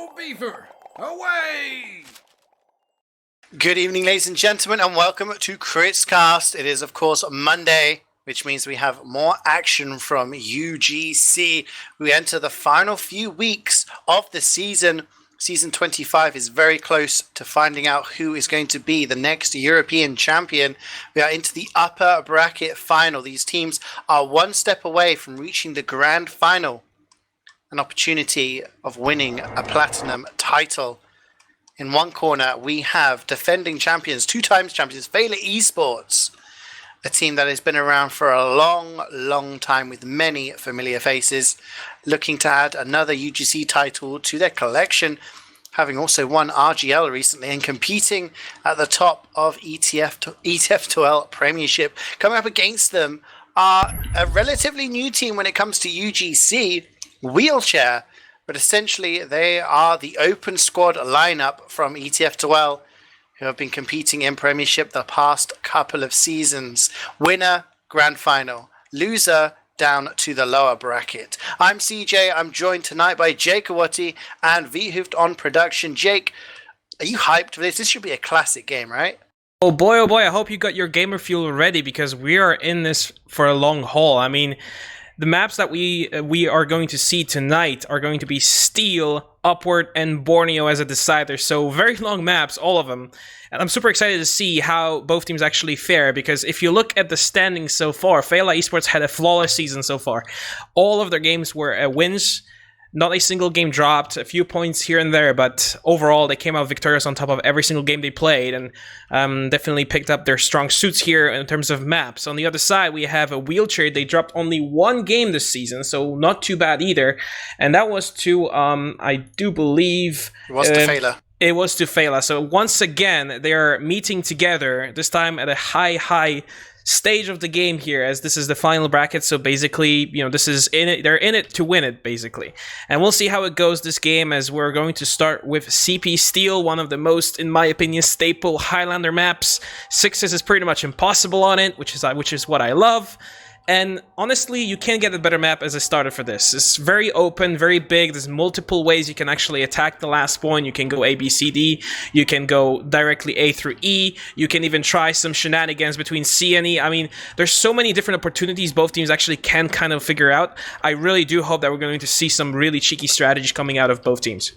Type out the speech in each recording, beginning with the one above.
Go Beaver! Away! Good evening, ladies and gentlemen, and welcome to KritzKast. It is, of course, Monday, which means we have more action from UGC. We enter the final few weeks of the season. Season 25 is very close to finding out who is going to be the next European champion. We are into the upper bracket final. These teams are one step away from reaching the grand final, an opportunity of winning a platinum title. In one corner, we have defending champions, two times champions, Feila eSports, a team that has been around for a long time with many familiar faces, looking to add another UGC title to their collection, having also won RGL recently and competing at the top of TF2 Premiership. Coming up against them are a relatively new team when it comes to UGC, Wheelchair, but essentially they are the open squad lineup from TF2 who have been competing in Premiership the past couple of seasons. Winner, grand final. Loser, down to the lower bracket. I'm CeeJaey. I'm joined tonight by jakeowaty and Wiethoofd on production. Jake, are you hyped for this? This should be a classic game, right? Oh boy, I hope you got your gamer fuel ready, because we are in this for a long haul. I mean, the maps that we are going to see tonight are going to be Steel, Upward, and Borneo as a decider. So very long maps, all of them. And I'm super excited to see how both teams actually fare, because if you look at the standings so far, Feila eSports had a flawless season so far. All of their games were wins. Not a single game dropped, a few points here and there, but overall they came out victorious on top of every single game they played, and definitely picked up their strong suits here in terms of maps. On the other side, we have a Wheelchair. They dropped only one game this season, so not too bad either, and that was to, I do believe... It was to Feila. It was to Feila. So once again, they're meeting together, this time at a high stage of the game here, as this is the final bracket. So basically, you know, this is in it, they're in it to win it, basically. And we'll see how it goes this game, as we're going to start with CP Steel, one of the most, in my opinion, staple Highlander maps. Sixes is pretty much impossible on it, which is what I love. And honestly, you can't get a better map as a starter for this. It's very open, very big. There's multiple ways you can actually attack the last point. You can go A, B, C, D. You can go directly A through E. You can even try some shenanigans between C and E. I mean, there's so many different opportunities both teams actually can kind of figure out. I really do hope that we're going to see some really cheeky strategies coming out of both teams.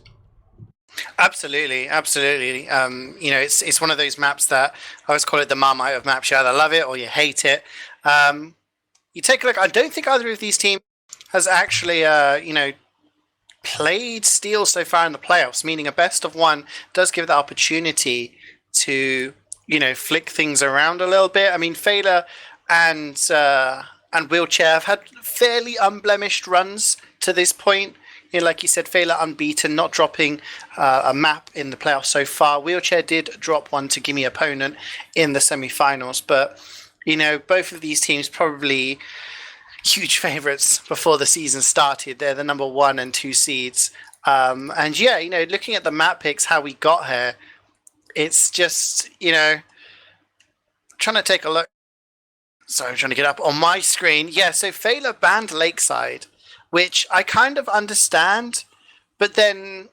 Absolutely. You know, it's one of those maps that I always call it the Marmite of maps. You either love it or you hate it. You take a look. I don't think either of these teams has actually, you know, played Steel so far in the playoffs, meaning a best of one does give the opportunity to, you know, flick things around a little bit. I mean, Feila and Wheelchair have had fairly unblemished runs to this point. You know, like you said, Feila unbeaten, not dropping a map in the playoffs so far. Wheelchair did drop one to Gimme opponent in the semi-finals, but... You know, both of these teams probably huge favourites before the season started. They're the number 1 and 2 seeds. And yeah, you know, looking at the map picks, how we got here, it's just, you know, trying to take a look. Sorry, I'm trying to get up on my screen. Yeah, so Feila banned Lakeside, which I kind of understand, but then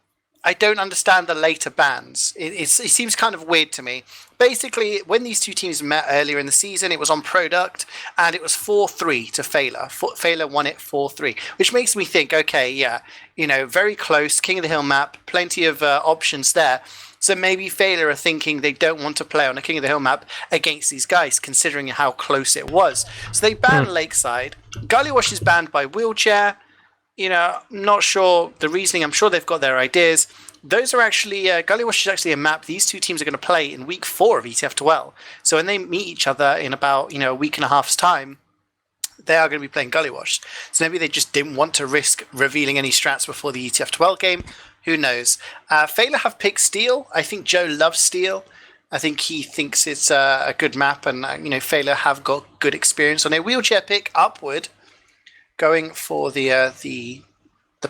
I don't understand the later bans. It seems kind of weird to me. Basically, when these two teams met earlier in the season, it was on Product, and it was 4-3 to Feila. Feila won it 4-3, which makes me think, okay, yeah, you know, very close, King of the Hill map, plenty of options there. So maybe Feila are thinking they don't want to play on a King of the Hill map against these guys, considering how close it was. So they banned Lakeside. Gullywash is banned by Wheelchair. You know, I'm not sure the reasoning. I'm sure they've got their ideas. Those are actually, Gullywash is actually a map these two teams are going to play in week 4 of ETF2. So when they meet each other in about, you know, a week and a half's time, they are going to be playing Gullywash. So maybe they just didn't want to risk revealing any strats before the ETF2 game. Who knows? Feila have picked Steel. I think Joe loves Steel. I think he thinks it's a good map, and, you know, Feila have got good experience on a Wheelchair pick. Upward, going for the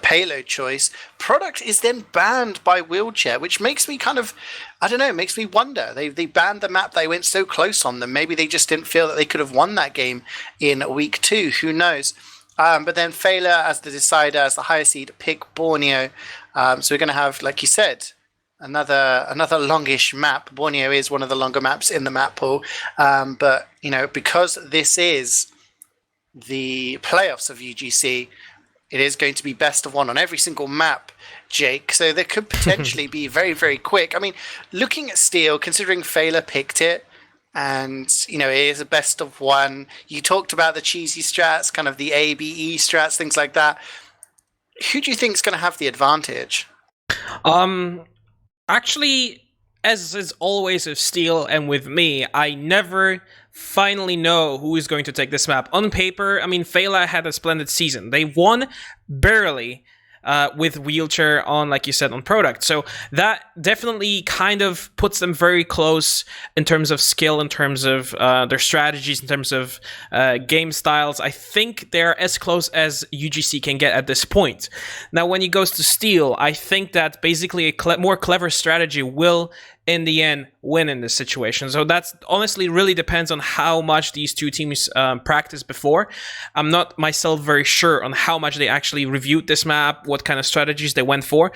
payload choice. Product is then banned by Wheelchair, which makes me kind of, I don't know, makes me wonder. They banned the map. They went so close on them. Maybe they just didn't feel that they could have won that game in week 2. Who knows? But then Feila as the decider, as the higher seed, pick Borneo. So we're going to have, like you said, another longish map. Borneo is one of the longer maps in the map pool. But, you know, because this is the playoffs of UGC, it is going to be best of one on every single map, Jake. So there could potentially be very, very quick. I mean, looking at Steel, considering Feila picked it, and, you know, it is a best of one. You talked about the cheesy strats, kind of the A, B, E strats, things like that. Who do you think is going to have the advantage? Actually, as is always with Steel and with me, I never finally know who is going to take this map. On paper, I mean, Feila had a splendid season. They won barely with Wheelchair on, like you said, on product. So that definitely kind of puts them very close in terms of skill, in terms of their strategies, in terms of game styles. I think they're as close as UGC can get at this point. Now, when it goes to Steel, I think that basically a more clever strategy will, in the end, win in this situation. So that's honestly really depends on how much these two teams practiced before. I'm not myself very sure on how much they actually reviewed this map, what kind of strategies they went for.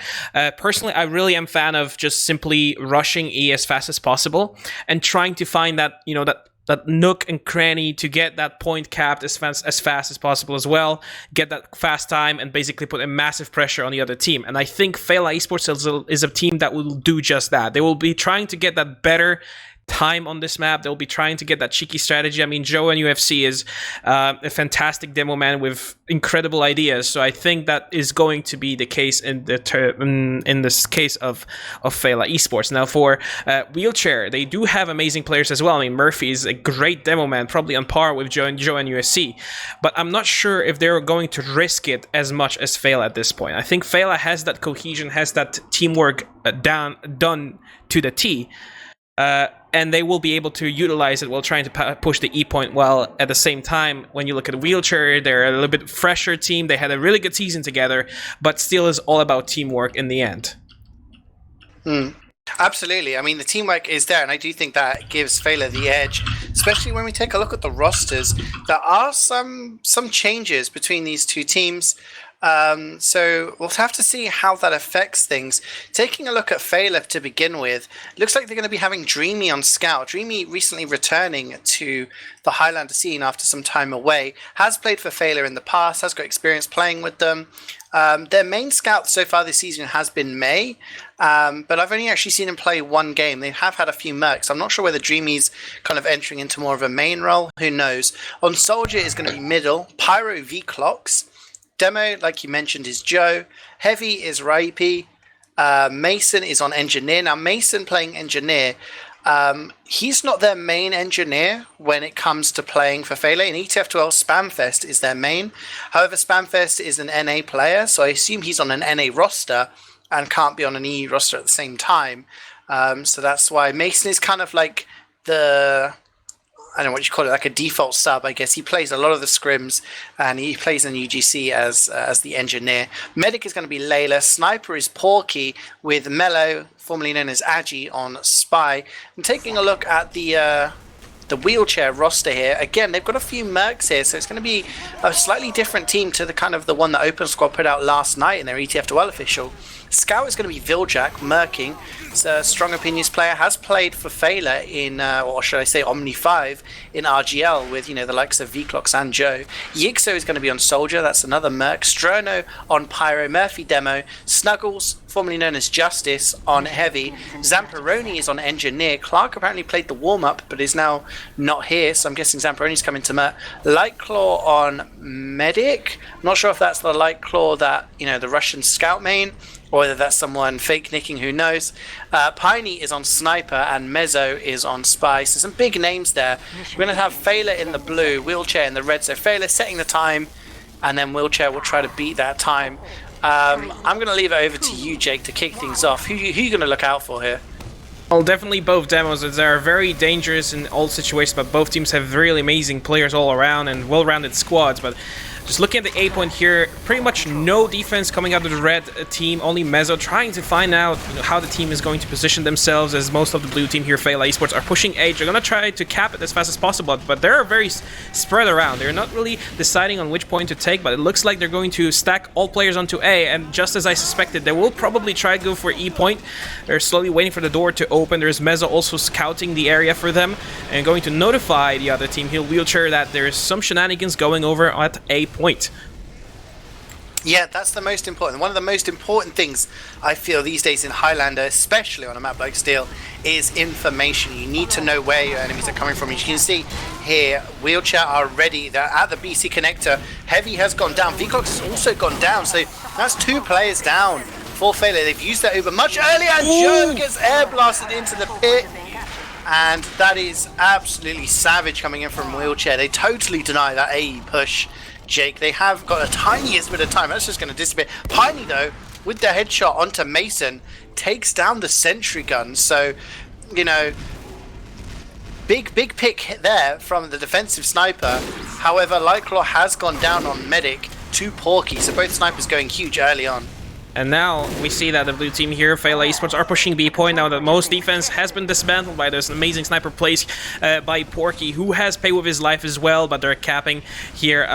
Personally, I really am a fan of just simply rushing E as fast as possible and trying to find that, you know, that nook and cranny to get that point capped as fast as possible as well, get that fast time, and basically put a massive pressure on the other team. And I think Feila eSports is a team that will do just that. They will be trying to get that better time on this map. They'll be trying to get that cheeky strategy. I mean, Joe in UFC is a fantastic demo man with incredible ideas. So I think that is going to be the case in this case of Feila eSports. Now for Wheelchair, they do have amazing players as well. I mean, Murphy is a great demo man, probably on par with Joe and UFC. But I'm not sure if they're going to risk it as much as Feila at this point. I think Feila has that cohesion, has that teamwork done to the T. And they will be able to utilize it while trying to push the E point. While at the same time, when you look at Wheelchair, they're a little bit fresher team. They had a really good season together, but still is all about teamwork in the end. Absolutely. I mean, the teamwork is there, and I do think that gives Feila the edge, especially when we take a look at the rosters. There are some changes between these two teams. So we'll have to see how that affects things. Taking a look at Feila to begin with, looks like they're going to be having Dreamy on Scout. Dreamy recently returning to the Highlander scene after some time away, has played for Feila in the past, has got experience playing with them. Their main scout so far this season has been May, but I've only actually seen him play one game. They have had a few mercs. I'm not sure whether Dreamy's kind of entering into more of a main role. Who knows? On Soldier is going to be middle. Pyro V-Clocks. Demo, like you mentioned, is Joe. Heavy is Raipi. Mason is on Engineer. Now, Mason playing Engineer, he's not their main engineer when it comes to playing for Feila. In ETF12, Spamfest is their main. However, Spamfest is an NA player, so I assume he's on an NA roster and can't be on an E roster at the same time. So that's why Mason is kind of like I don't know what you call it, like a default sub, I guess. He plays a lot of the scrims, and he plays in UGC as the engineer. Medic is going to be Layla. Sniper is Porky, with Mello, formerly known as Agi, on Spy. And taking a look at the Wheelchair roster here, again, they've got a few mercs here, so it's going to be a slightly different team to the one that Open Squad put out last night in their ETF2L official. Scout is going to be Viljak, merking. It's a strong opinions player, has played for Feila in, or should I say Omni 5 in RGL with, the likes of V-Clocks and Joe. Yixo is going to be on Soldier, that's another merc. Strono on Pyro, Murphy Demo. Snuggles, formerly known as Justice, on Heavy. Zamperoni is on Engineer. Clark apparently played the warm-up, but is now not here, so I'm guessing Zamperoni's coming to merc. Lightclaw on Medic. I'm not sure if that's the Lightclaw that, the Russian scout main, or whether that's someone fake nicking, who knows. Piney is on Sniper, and Mezzo is on Spy. So some big names there. We're going to have Feila in the blue, Wheelchair in the red. So Feila setting the time, and then Wheelchair will try to beat that time. I'm going to leave it over to you, Jake, to kick things off. Who are you going to look out for here? Well, definitely both demos. They are very dangerous in all situations, but both teams have really amazing players all around and well-rounded squads. But Just looking at the A point here, pretty much no defense coming out of the red team, only Mezzo trying to find out how the team is going to position themselves, as most of the blue team here, Feila eSports, are pushing A. They're going to try to cap it as fast as possible, but they're very spread around. They're not really deciding on which point to take, but it looks like they're going to stack all players onto A, and just as I suspected, they will probably try to go for E point. They're slowly waiting for the door to open. There's Mezzo also scouting the area for them and going to notify the other team, Wheelchair, that there's some shenanigans going over at A point. Yeah, that's the most important. One of the most important things I feel these days in Highlander, especially on a map like Steel, is information. You need to know where your enemies are coming from. As you can see here, Wheelchair are ready. They're at the BC connector. Heavy has gone down. Vcox has also gone down. So that's 2 players down for Feila. They've used that Uber much earlier, and Joe gets air blasted into the pit. And that is absolutely savage coming in from Wheelchair. They totally deny that AE push. Jake, they have got a tiniest bit of time. That's just going to disappear. Piney, though, with the headshot onto Mason, takes down the sentry gun. So, you know, big pick there from the defensive sniper. However, Lightclaw has gone down on Medic to Porky. So both snipers going huge early on. And now we see that the blue team here, Feila eSports, are pushing B point now that most defense has been dismantled by those amazing sniper plays by Porky, who has paid with his life as well, but they're capping here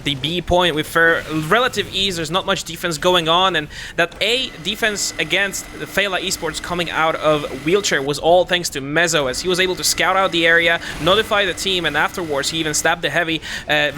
the B point with relative ease. There's not much defense going on, and that A defense against the Feila eSports coming out of Wheelchair was all thanks to Mezzo, as he was able to scout out the area, notify the team, and afterwards he even stabbed the Heavy,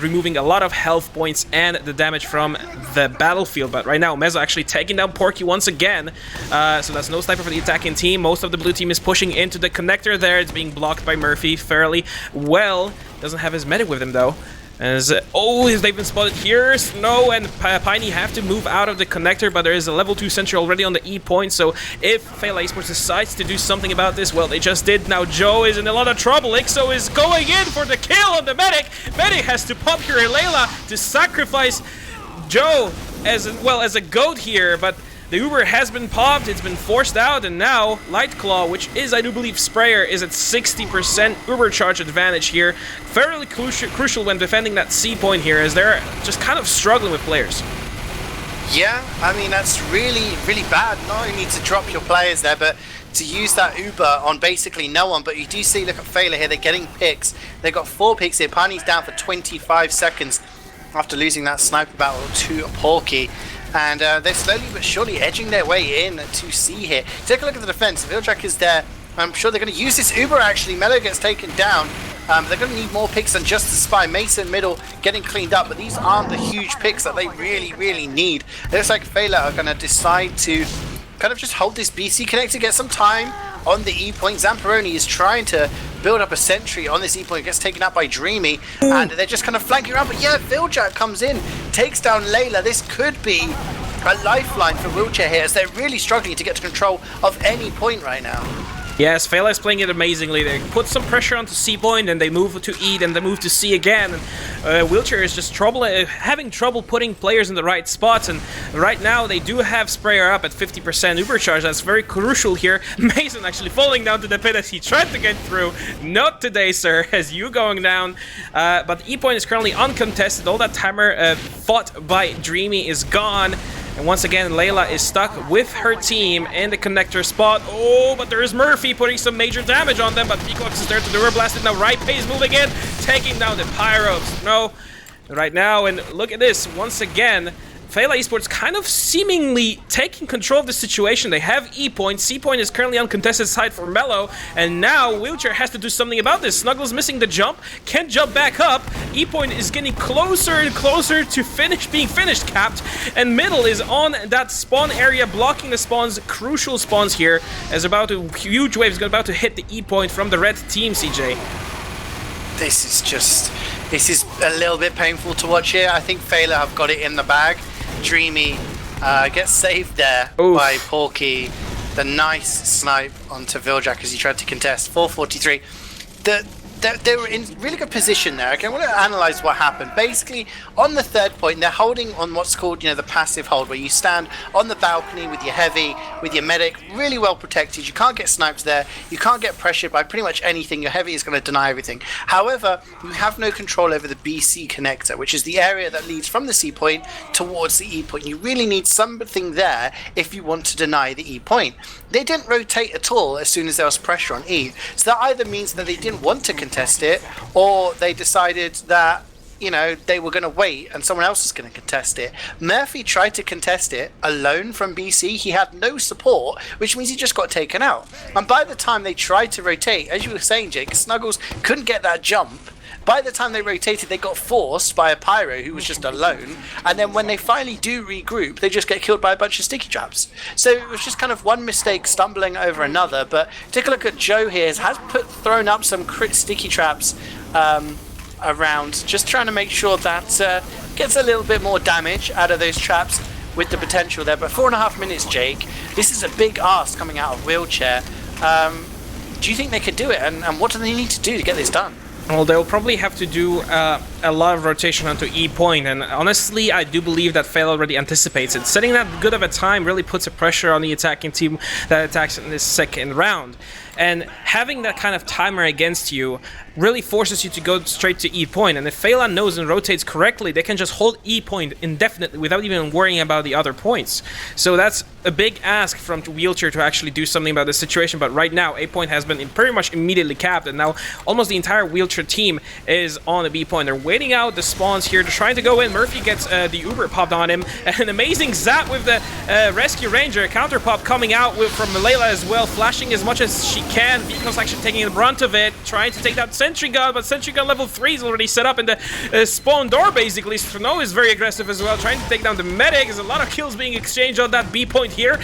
removing a lot of health points and the damage from the battlefield. But right now, Mezzo actually taking down Porky once again, so that's no sniper for the attacking team. Most of the blue team is pushing into the connector there. It's being blocked by Murphy fairly well. Doesn't have his medic with him though. As they've been spotted here. Snow and Piney have to move out of the connector, but there is a level 2 sentry already on the E point, so if Feila eSports decides to do something about this, well, they just did. Now Joe is in a lot of trouble. Ixo is going in for the kill on the medic. Medic has to pop here Layla to sacrifice Joe as well as a goat here, but the Uber has been popped, it's been forced out, and now Lightclaw, which is, I do believe, Sprayer, is at 60% Uber charge advantage here. Fairly crucial when defending that C point here, as they're just kind of struggling with players. Yeah, I mean, that's really bad. Not only to drop your players there, but to use that Uber on basically no one. But you do see, look at Feila here, they're getting picks. They've got 4 picks here. Piney's down for 25 seconds after losing that sniper battle to Porky. And they're slowly but surely edging their way in to C here. Take a look at the defense. Viljack is there. I'm sure they're going to use this Uber actually. Mello gets taken down. They're going to need more picks than just the spy. Mason middle getting cleaned up, but these aren't the huge picks that they really need. It looks like Feila are going to decide to kind of just hold this BC connector, get some time on the E point. Zamperoni is trying to build up a sentry on this E point, gets taken out by Dreamy, and they're just kind of flanking around. But yeah, Viljack comes in, takes down Layla. This could be a lifeline for Wheelchair here, as they're really struggling to get to control of any point right now. Yes, Feila is playing it amazingly. They put some pressure onto C point, and they move to E, then they move to C again. And Wheelchair is just having trouble putting players in the right spots, and right now they do have Sprayer up at 50% Uber charge. That's very crucial here. Mason actually falling down to the pit as he tried to get through. Not today, sir, as you going down. But E point is currently uncontested. All that timer fought by Dreamy is gone. And once again, Layla is stuck with her team in the connector spot. Oh, but there is Murphy putting some major damage on them, but Peacock is there to the blast it. Now Right Pace moving in, taking down the Pyros. No, right now, and look at this, once again, Feila eSports kind of seemingly taking control of the situation. They have E point. C point is currently uncontested side for Mello, and now Wheelchair has to do something about this. Snuggles missing the jump, can't jump back up. E point is getting closer and closer to being finished capped, and Middle is on that spawn area, blocking the spawns, crucial spawns here, as huge wave is about to hit the E point from the red team, CeeJaey. This is a little bit painful to watch here. I think Feila have got it in the bag. Dreamy gets saved there by Porky. The nice snipe onto Viljack as he tried to contest. 443. they were in really good position there. Okay, I want to analyze what happened. Basically, on the third point, they're holding on what's called, the passive hold, where you stand on the balcony with your heavy, with your medic, really well protected. You can't get sniped there. You can't get pressured by pretty much anything. Your heavy is going to deny everything. However, you have no control over the BC connector, which is the area that leads from the C point towards the E point. You really need something there if you want to deny the E point. They didn't rotate at all as soon as there was pressure on E. So that either means that they didn't want to contest it, or they decided that they were going to wait and someone else was going to contest it. Murphy tried to contest it alone from BC. He had no support, which means he just got taken out. And by the time they tried to rotate, as you were saying, Jake, Snuggles couldn't get that jump. By the time they rotated, they got forced by a Pyro who was just alone. And then when they finally do regroup, they just get killed by a bunch of sticky traps. So it was just kind of one mistake stumbling over another. But take a look at Joe here. Has thrown up some crit sticky traps around, just trying to make sure that gets a little bit more damage out of those traps with the potential there. But 4.5 minutes, Jake. This is a big ask coming out of Wheelchair. Do you think they could do it? And what do they need to do to get this done? Well, they'll probably have to do a lot of rotation onto E point, and honestly, I do believe that Feila already anticipates it. Setting that good of a time really puts a pressure on the attacking team that attacks in this second round. And having that kind of timer against you really forces you to go straight to E point. And if Feila knows and rotates correctly, they can just hold E point indefinitely without even worrying about the other points. So that's a big ask from Wheelchair to actually do something about this situation. But right now, A point has been pretty much immediately capped, and now almost the entire Wheelchair team is on the B point. They're waiting out the spawns here. They're trying to go in. Murphy gets the Uber popped on him. An amazing zap with the Rescue Ranger. Counter pop coming out from Layla as well, flashing as much as she can. Vico's actually taking the brunt of it, trying to take that Sentry Gun, but Sentry Gun level 3 is already set up in the spawn door, basically. Snow is very aggressive as well, trying to take down the medic. There's a lot of kills being exchanged on that B point here.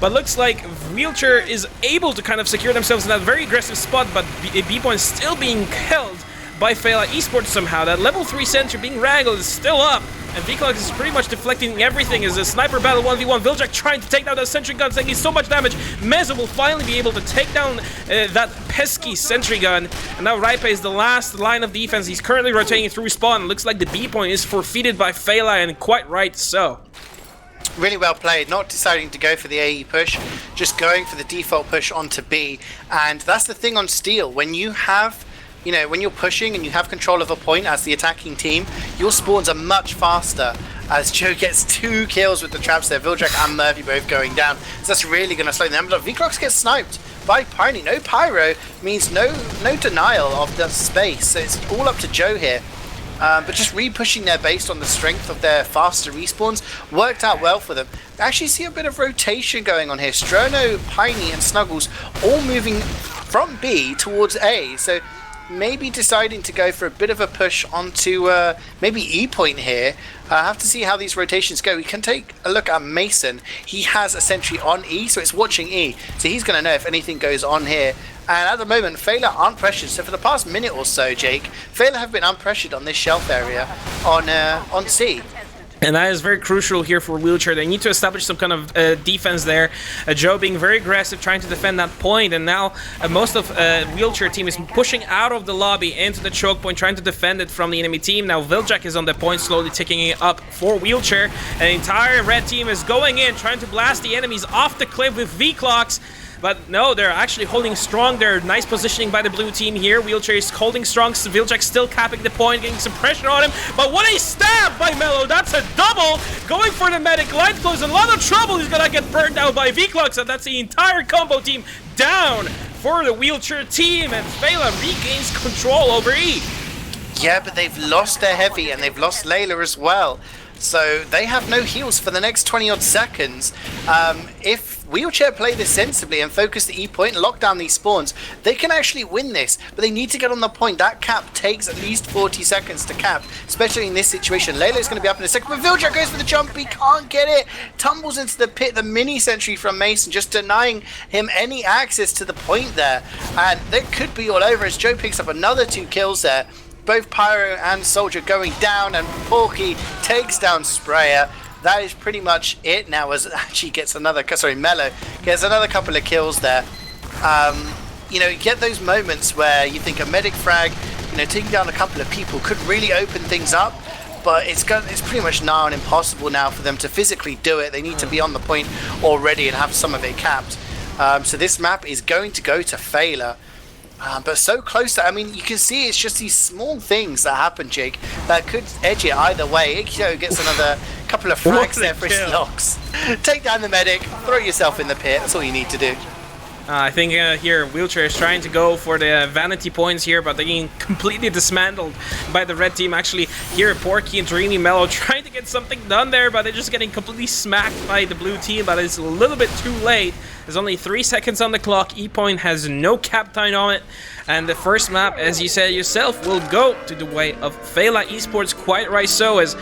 But looks like Wheelchair is able to kind of secure themselves in that very aggressive spot, but B point is still being held by Feila eSports somehow. That level 3 Sentry being wrangled is still up, and Vclox is pretty much deflecting everything as a sniper battle 1v1. Viljack trying to take down that Sentry Gun, taking so much damage. Meza will finally be able to take down that pesky Sentry Gun, and now Raipe is the last line of defense. He's currently rotating through spawn. Looks like the B point is forfeited by Feila, and quite right so. Really well played, not deciding to go for the AE push, just going for the default push onto B. And that's the thing on Steel, when you have, when you're pushing and you have control of a point as the attacking team, your spawns are much faster, as Joe gets 2 kills with the traps there. Viljack and Murphy both going down, so that's really going to slow them down. Vclox gets sniped by Piney. No Pyro means no denial of the space, so it's all up to Joe here. But just re-pushing there based on the strength of their faster respawns worked out well for them. I actually see a bit of rotation going on here. Strono, Piney and Snuggles all moving from B towards A, so maybe deciding to go for a bit of a push onto maybe E point here. I have to see how these rotations go. We can take a look at Mason. He has a sentry on E, so it's watching E, so he's going to know if anything goes on here. And at the moment, Feila aren't pressured. So for the past minute or so, Jake, Feila have been unpressured on this shelf area on C. And that is very crucial here for Wheelchair. They need to establish some kind of defense there. Joe being very aggressive, trying to defend that point. And now most of Wheelchair team is pushing out of the lobby into the choke point, trying to defend it from the enemy team. Now Viljack is on the point, slowly ticking it up for Wheelchair. And the entire red team is going in, trying to blast the enemies off the cliff with V-Clocks. But no, they're actually holding strong. They're nice positioning by the blue team here. Wheelchair is holding strong. Viljack still capping the point, getting some pressure on him. But what a stab by Mello. That's a double. Going for the medic. Light close. A lot of trouble. He's going to get burned out by Vclox. And that's the entire combo team down for the Wheelchair team. And Feila regains control over E. Yeah, but they've lost their heavy and they've lost Layla as well. So they have no heals for the next 20-odd seconds. If Wheelchair play this sensibly and focus the E point and lock down these spawns, they can actually win this, but they need to get on the point. That cap takes at least 40 seconds to cap, especially in this situation. Layla is going to be up in a second, but Viljack goes for the jump. He can't get it. Tumbles into the pit. The mini sentry from Mason just denying him any access to the point there. And that could be all over as Joe picks up another 2 kills there. Both Pyro and Soldier going down, and Porky takes down Sprayer. That is pretty much it now, as actually gets another, Mello gets another couple of kills there. you know, you get those moments where you think a medic frag, you know, taking down a couple of people could really open things up. But it's pretty much now and impossible now for them to physically do it. They need to be on the point already and have some of it capped. So this map is going to go to Feila. But so close that, I mean, you can see it's just these small things that happen, Jake, that could edge it either way. Ikyo gets another couple of frags there for his locks. Take down the medic, throw yourself in the pit. That's all you need to do. I think here Wheelchair is trying to go for the vanity points here, but they're getting completely dismantled by the red team. Actually, here Porky and Dreamy Mellow trying to get something done there, but they're just getting completely smacked by the blue team. But it's a little bit too late. There's only 3 seconds on the clock. E-Point has no cap time on it. And the first map, as you said yourself, will go to the way of Feila eSports. Quite right so, as,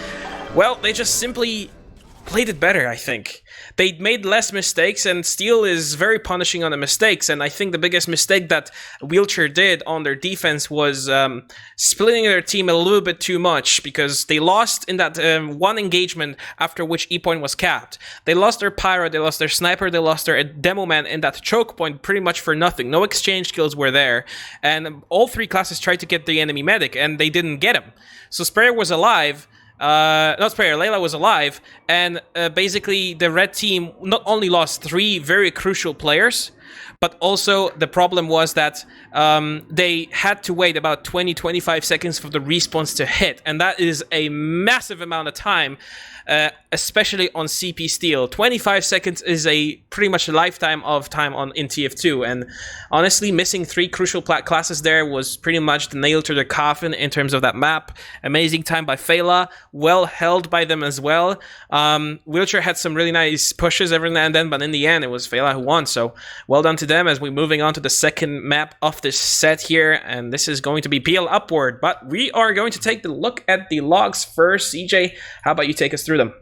well, they just simply played it better, I think. They made less mistakes, and Steel is very punishing on the mistakes, and I think the biggest mistake that Wheelchair did on their defense was splitting their team a little bit too much, because they lost in that one engagement after which E-Point was capped. They lost their Pyro, they lost their Sniper, they lost their Demo Man in that choke point pretty much for nothing. No exchange kills were there, and all three classes tried to get the enemy medic, and they didn't get him. So Sprayer was alive, not Sprayer, Layla was alive, and basically the red team not only lost 3 very crucial players, but also the problem was that they had to wait about 20-25 seconds for the respawns to hit, and that is a massive amount of time, especially on CP Steel. 25 seconds is a pretty much a lifetime of time in TF2, and honestly, missing 3 crucial Plat classes there was pretty much the nail to the coffin in terms of that map. Amazing time by Feila, well held by them as well. Wheelchair had some really nice pushes every now and then, but in the end, it was Feila who won, so well done to them as we're moving on to the second map of this set here, and this is going to be PL Upward, but we are going to take a look at the logs first. CeeJaey, how about you take us through them?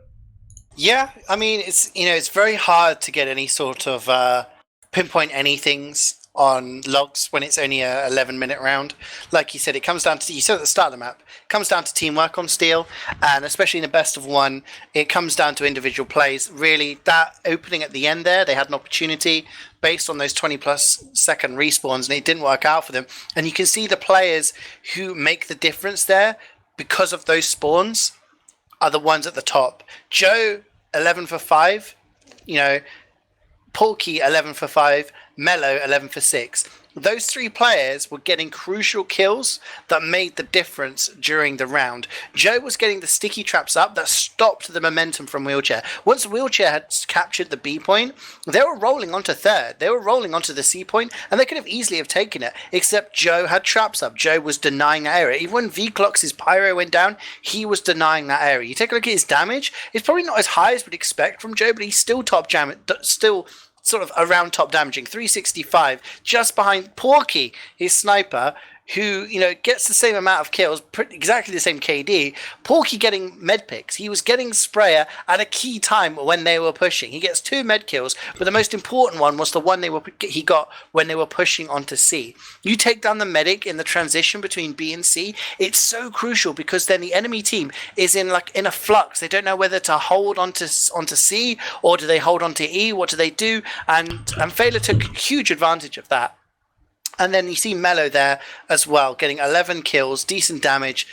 Yeah, I mean, it's very hard to get any sort of pinpoint anythings on logs when it's only a 11-minute round. Like you said, it comes down to, you said at the start of the map, it comes down to teamwork on Steel, and especially in a best of one, it comes down to individual plays. Really, that opening at the end there, they had an opportunity based on those 20-plus second respawns, and it didn't work out for them. And you can see the players who make the difference there because of those spawns are the ones at the top. Joe, 11 for 5, Porky, 11 for 5, Mellow, 11 for 6. Those 3 players were getting crucial kills that made the difference during the round. Joe was getting the sticky traps up that stopped the momentum from Wheelchair. Once Wheelchair had captured the B point, they were rolling onto third. They were rolling onto the C point, and they could have easily have taken it, except Joe had traps up. Joe was denying that area. Even when V-Clock's Pyro went down, he was denying that area. You take a look at his damage, it's probably not as high as we'd expect from Joe, but he's still sort of around top damaging, 365, just behind Porky, his sniper, who, gets the same amount of kills, exactly the same KD. Porky getting med picks. He was getting Sprayer at a key time when they were pushing. He gets 2 med kills, but the most important one was the one he got when they were pushing onto C. You take down the medic in the transition between B and C, it's so crucial because then the enemy team is in a flux. They don't know whether to hold onto C or do they hold onto E. What do they do? And Feila took huge advantage of that. And then you see Mellow there as well, getting 11 kills, decent damage.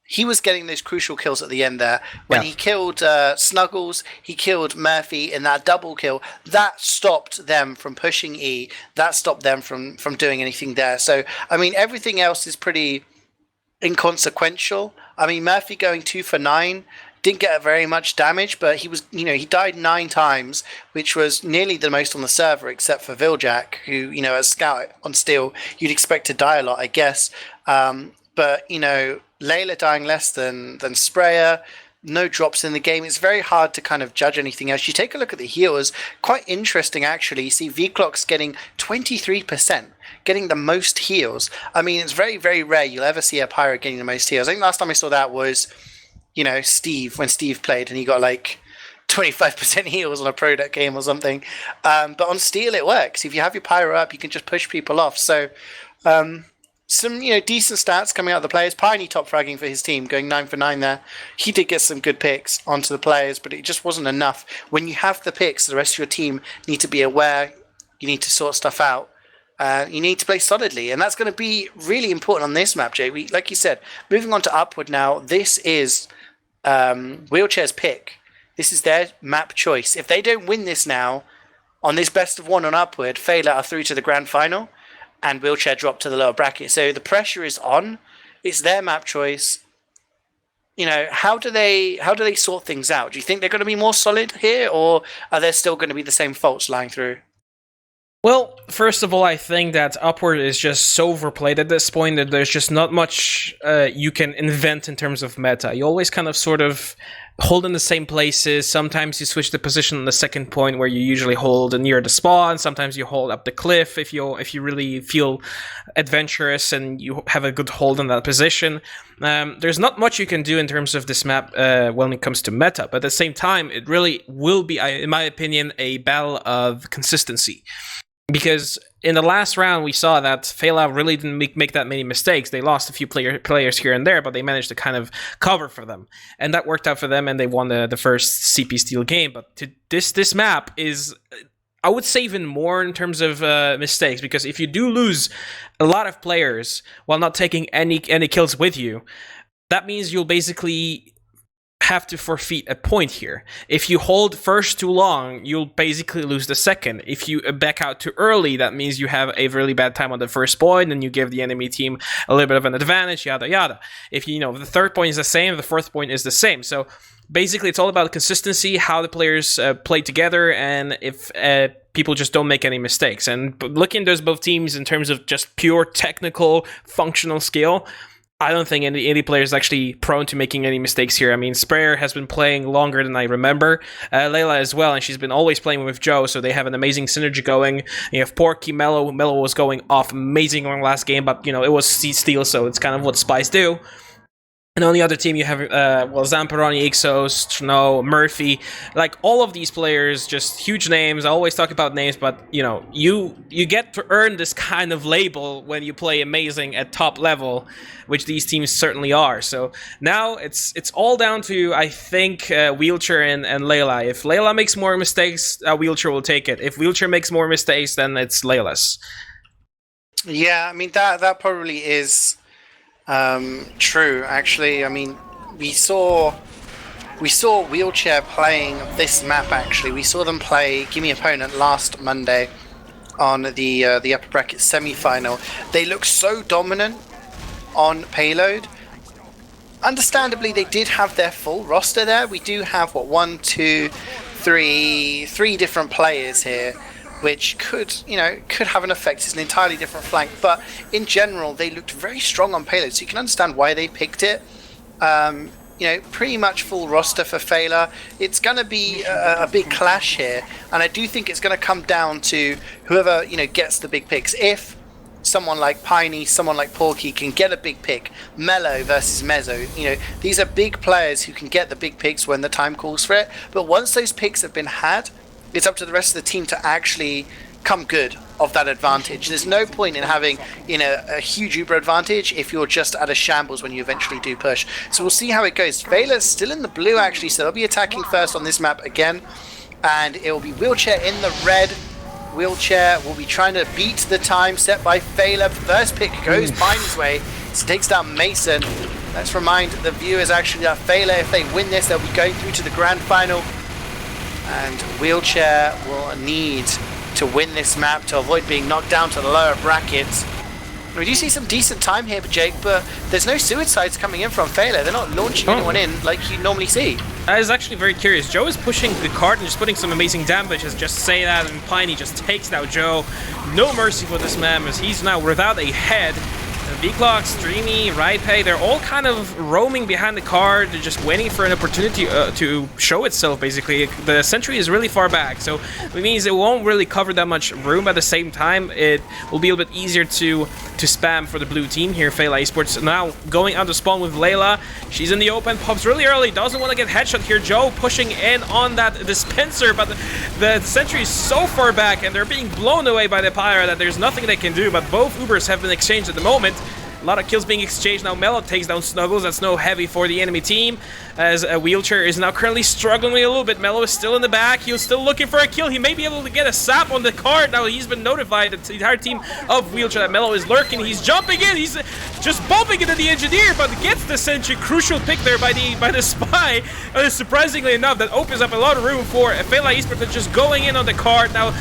He was getting those crucial kills at the end there. When he killed Snuggles, he killed Murphy in that double kill. That stopped them from pushing E. That stopped them from doing anything there. So, I mean, everything else is pretty inconsequential. I mean, Murphy going 2 for 9. Didn't get very much damage, but he was, he died 9 times, which was nearly the most on the server, except for Viljak, who, as Scout on Steel, you'd expect to die a lot, I guess. But, Layla dying less than Sprayer, no drops in the game. It's very hard to kind of judge anything else. You take a look at the healers, quite interesting, actually. You see V-Clock's getting 23%. Getting the most heals. I mean, it's very, very rare you'll ever see a Pyro getting the most heals. I think last time I saw that was Steve, when Steve played and he got 25% heals on a Pro Deck game or something. But on Steel, it works. If you have your Pyro up, you can just push people off. So, some, decent stats coming out of the players. Piney top fragging for his team, going 9 for 9 there. He did get some good picks onto the players, but it just wasn't enough. When you have the picks, the rest of your team need to be aware. You need to sort stuff out. You need to play solidly, and that's going to be really important on this map, Jay. Like you said, moving on to Upward now, this is Wheelchair's pick. This is their map choice. If they don't win this now, on this best of one on Upward, Feila are through to the grand final, and Wheelchair drop to the lower bracket. So the pressure is on. It's their map choice. You know, how do they sort things out? Do you think they're going to be more solid here, or are there still going to be the same faults lying through? Well, first of all, I think that Upward is just so overplayed at this point that there's just not much you can invent in terms of meta. You always kind of sort of hold in the same places. Sometimes you switch the position on the second point where you usually hold near the spawn. Sometimes you hold up the cliff if you really feel adventurous and you have a good hold on that position. There's not much you can do in terms of this map when it comes to meta, but at the same time, it really will be, in my opinion, a battle of consistency. Because in the last round, we saw that Feila really didn't make that many mistakes. They lost a few players here and there, but they managed to kind of cover for them. And that worked out for them, and they won the first CP Steel game. But this map is, I would say, even more in terms of mistakes. Because if you do lose a lot of players while not taking any kills with you, that means you'll basically have to forfeit a point here. If you hold first too long, you'll basically lose the second. If you back out too early, that means you have a really bad time on the first point, and you give the enemy team a little bit of an advantage, yada yada. If the third point is the same, the fourth point is the same. So basically, it's all about consistency, how the players play together, and if people just don't make any mistakes. And looking at those both teams in terms of just pure technical, functional skill, I don't think any player is actually prone to making any mistakes here. I mean, Sprayer has been playing longer than I remember. Layla as well, and she's been always playing with Joe, so they have an amazing synergy going. You have Porky, Mello. Mello was going off amazing on last game, but, it was Steel, so it's kind of what Spies do. And on the other team, you have Zamperoni, Ixos, Trno, Murphy. Like, all of these players, just huge names. I always talk about names, but, you get to earn this kind of label when you play amazing at top level, which these teams certainly are. So now it's all down to, I think, Wheelchair and Layla. If Layla makes more mistakes, Wheelchair will take it. If Wheelchair makes more mistakes, then it's Layla's. Yeah, I mean, that probably is true, actually. I mean, we saw Wheelchair playing this map, actually. We saw them play Gimme Opponent last Monday on the upper bracket semi-final. They looked so dominant on payload. Understandably, they did have their full roster there. We do have, three different players here, which could have an effect. It's an entirely different flank, but in general, they looked very strong on payload, so you can understand why they picked it. Pretty much full roster for Feila. It's going to be a big clash here, and I do think it's going to come down to whoever gets the big picks. If someone like Piney, someone like Porky can get a big pick, Mello versus Mezzo, these are big players who can get the big picks when the time calls for it. But once those picks have been had, it's up to the rest of the team to actually come good of that advantage. There's no point in having, a huge Uber advantage if you're just at a shambles when you eventually do push. So we'll see how it goes. Feila's still in the blue, actually, so they'll be attacking first on this map again. And it will be Wheelchair in the red. Wheelchair will be trying to beat the time set by Feila. First pick goes Pine's way. So takes down Mason. Let's remind the viewers, actually, that Feila, if they win this, they'll be going through to the grand final. And Wheelchair will need to win this map to avoid being knocked down to the lower brackets. We do see some decent time here, Jake, but there's no suicides coming in from Feila. They're not launching anyone in like you normally see. I was actually very curious. Joe is pushing the cart and just putting some amazing damage. Just say that, and Piney just takes out Joe. No mercy for this man, as he's now without a head. V-Clock, Streamy, Raipe, they're all kind of roaming behind the card. They're just waiting for an opportunity to show itself, basically. The sentry is really far back, so it means it won't really cover that much room. At the same time, it will be a little bit easier to spam for the blue team here. Feila eSports now going out to spawn with Layla. She's in the open, pops really early, doesn't want to get headshot here. Joe pushing in on that dispenser, but the sentry is so far back, and they're being blown away by the Pyra that there's nothing they can do, but both Ubers have been exchanged at the moment. A lot of kills being exchanged. Now Mello takes down Snuggles. That's no heavy for the enemy team, as a Wheelchair is now currently struggling a little bit. Mello is still in the back. He's still looking for a kill. He may be able to get a sap on the card. Now he's been notified, the entire team of Wheelchair, that Mello is lurking. He's jumping in. He's just bumping into the engineer, but gets the sentry. Crucial pick there by the spy. Surprisingly enough, that opens up a lot of room for Feila eSports just going in on the card. Now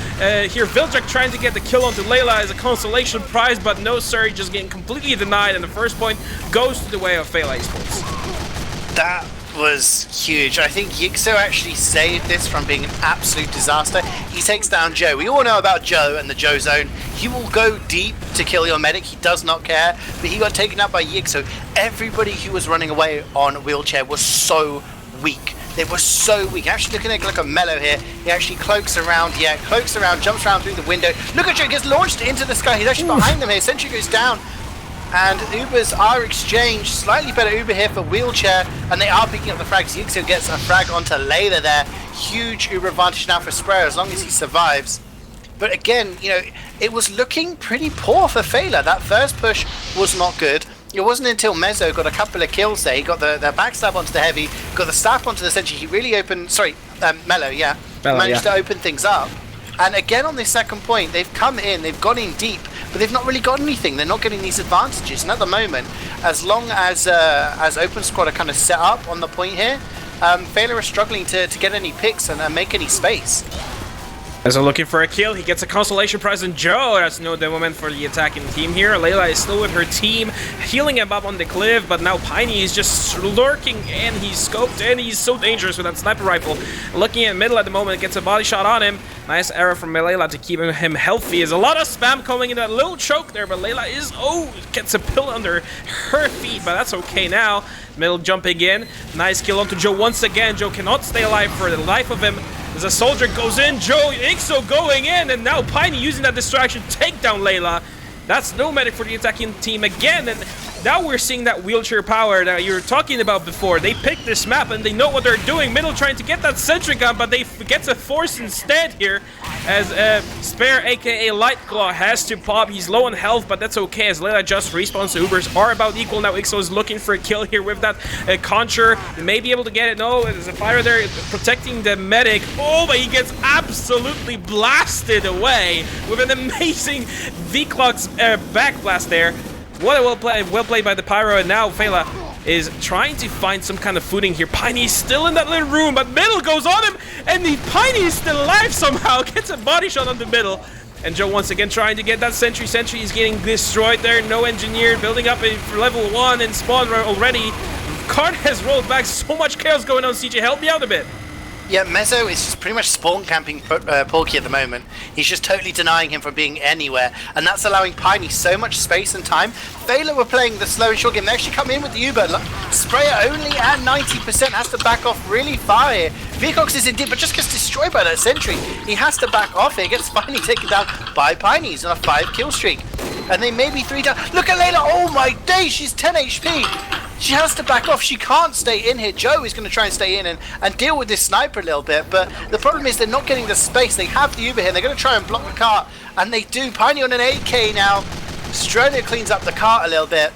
here Viljak trying to get the kill onto Layla as a consolation prize, but no sir, just getting completely denied, and the first point goes to the way of Feila eSports. That was huge. I think Yixo actually saved this from being an absolute disaster. He takes down Joe. We all know about Joe and the Joe zone. He will go deep to kill your medic. He does not care, but he got taken out by Yixo. Everybody who was running away on Wheelchair was so weak. They were so weak. Actually looking at like a Mellow here. He actually cloaks around, jumps around through the window. Look at Joe, gets launched into the sky. He's actually behind them here. Sentry goes down. And Ubers are exchanged. Slightly better Uber here for Wheelchair, and they are picking up the frags. Yixo gets a frag onto Layla there. Huge Uber advantage now for Sprayer as long as he survives. But again, you know, it was looking pretty poor for Feila. That first push was not good. It wasn't until Mezzo got a couple of kills there. He got the backstab onto the heavy, got the staff onto the sentry. He really opened, Mello, managed to open things up. And again on this second point, they've come in, they've gone in deep, but they've not really got anything. They're not getting these advantages. And at the moment, as long as Open Squad are kind of set up on the point here, Feila are struggling to get any picks and make any space. As they're looking for a kill, he gets a consolation prize on Joe. That's no moment for the attacking team here. Layla is still with her team, healing him up on the cliff, but now Piney is just lurking, and he's scoped, and he's so dangerous with that sniper rifle. Looking at middle at the moment, gets a body shot on him. Nice arrow from Layla to keep him healthy. There's a lot of spam coming in, that little choke there, but Layla is, gets a pill under her feet, but that's okay now. Middle jumping in. Nice kill onto Joe once again. Joe cannot stay alive for the life of him. As a soldier goes in, Joe Ixo going in, and now Piney using that distraction, take down Layla. That's no medic for the attacking team again, and now we're seeing that Wheelchair power that you were talking about before. They picked this map and they know what they're doing. Middle trying to get that sentry gun, but they get a force instead here, as Spare aka Lightclaw has to pop. He's low on health, but that's okay as Layla just respawns. The Ubers are about equal. Now Ixo is looking for a kill here with that conjure. They may be able to get it. No, there's a fire there protecting the medic. Oh, but he gets absolutely blasted away with an amazing V-Clock's backblast there. What a well played by the Pyro, and now Feila is trying to find some kind of footing here. Piney's still in that little room, but Middle goes on him, and Piney is still alive somehow. Gets a body shot on the Middle. And Joe once again trying to get that sentry. Sentry is getting destroyed there. No engineer, building up for level 1 and spawn already. Card has rolled back. So much chaos going on. CeeJaey, help me out a bit. Yeah, Mezzo is just pretty much spawn camping Porky at the moment. He's just totally denying him from being anywhere, and that's allowing Piney so much space and time. Feila were playing the slow and short game. They actually come in with the Uber. Sprayer only at 90%, has to back off really far here. Vicox is in deep, but just gets destroyed by that sentry. He has to back off here, gets finally taken down by Piney. He's on a 5 kill streak. And they may be 3 down. Look at Layla, oh my day, she's 10 HP. She has to back off. She can't stay in here. Joe is going to try and stay in and deal with this sniper a little bit. But the problem is they're not getting the space. They have the Uber here. They're going to try and block the cart. And they do. Piney on an AK now. Strono cleans up the cart a little bit.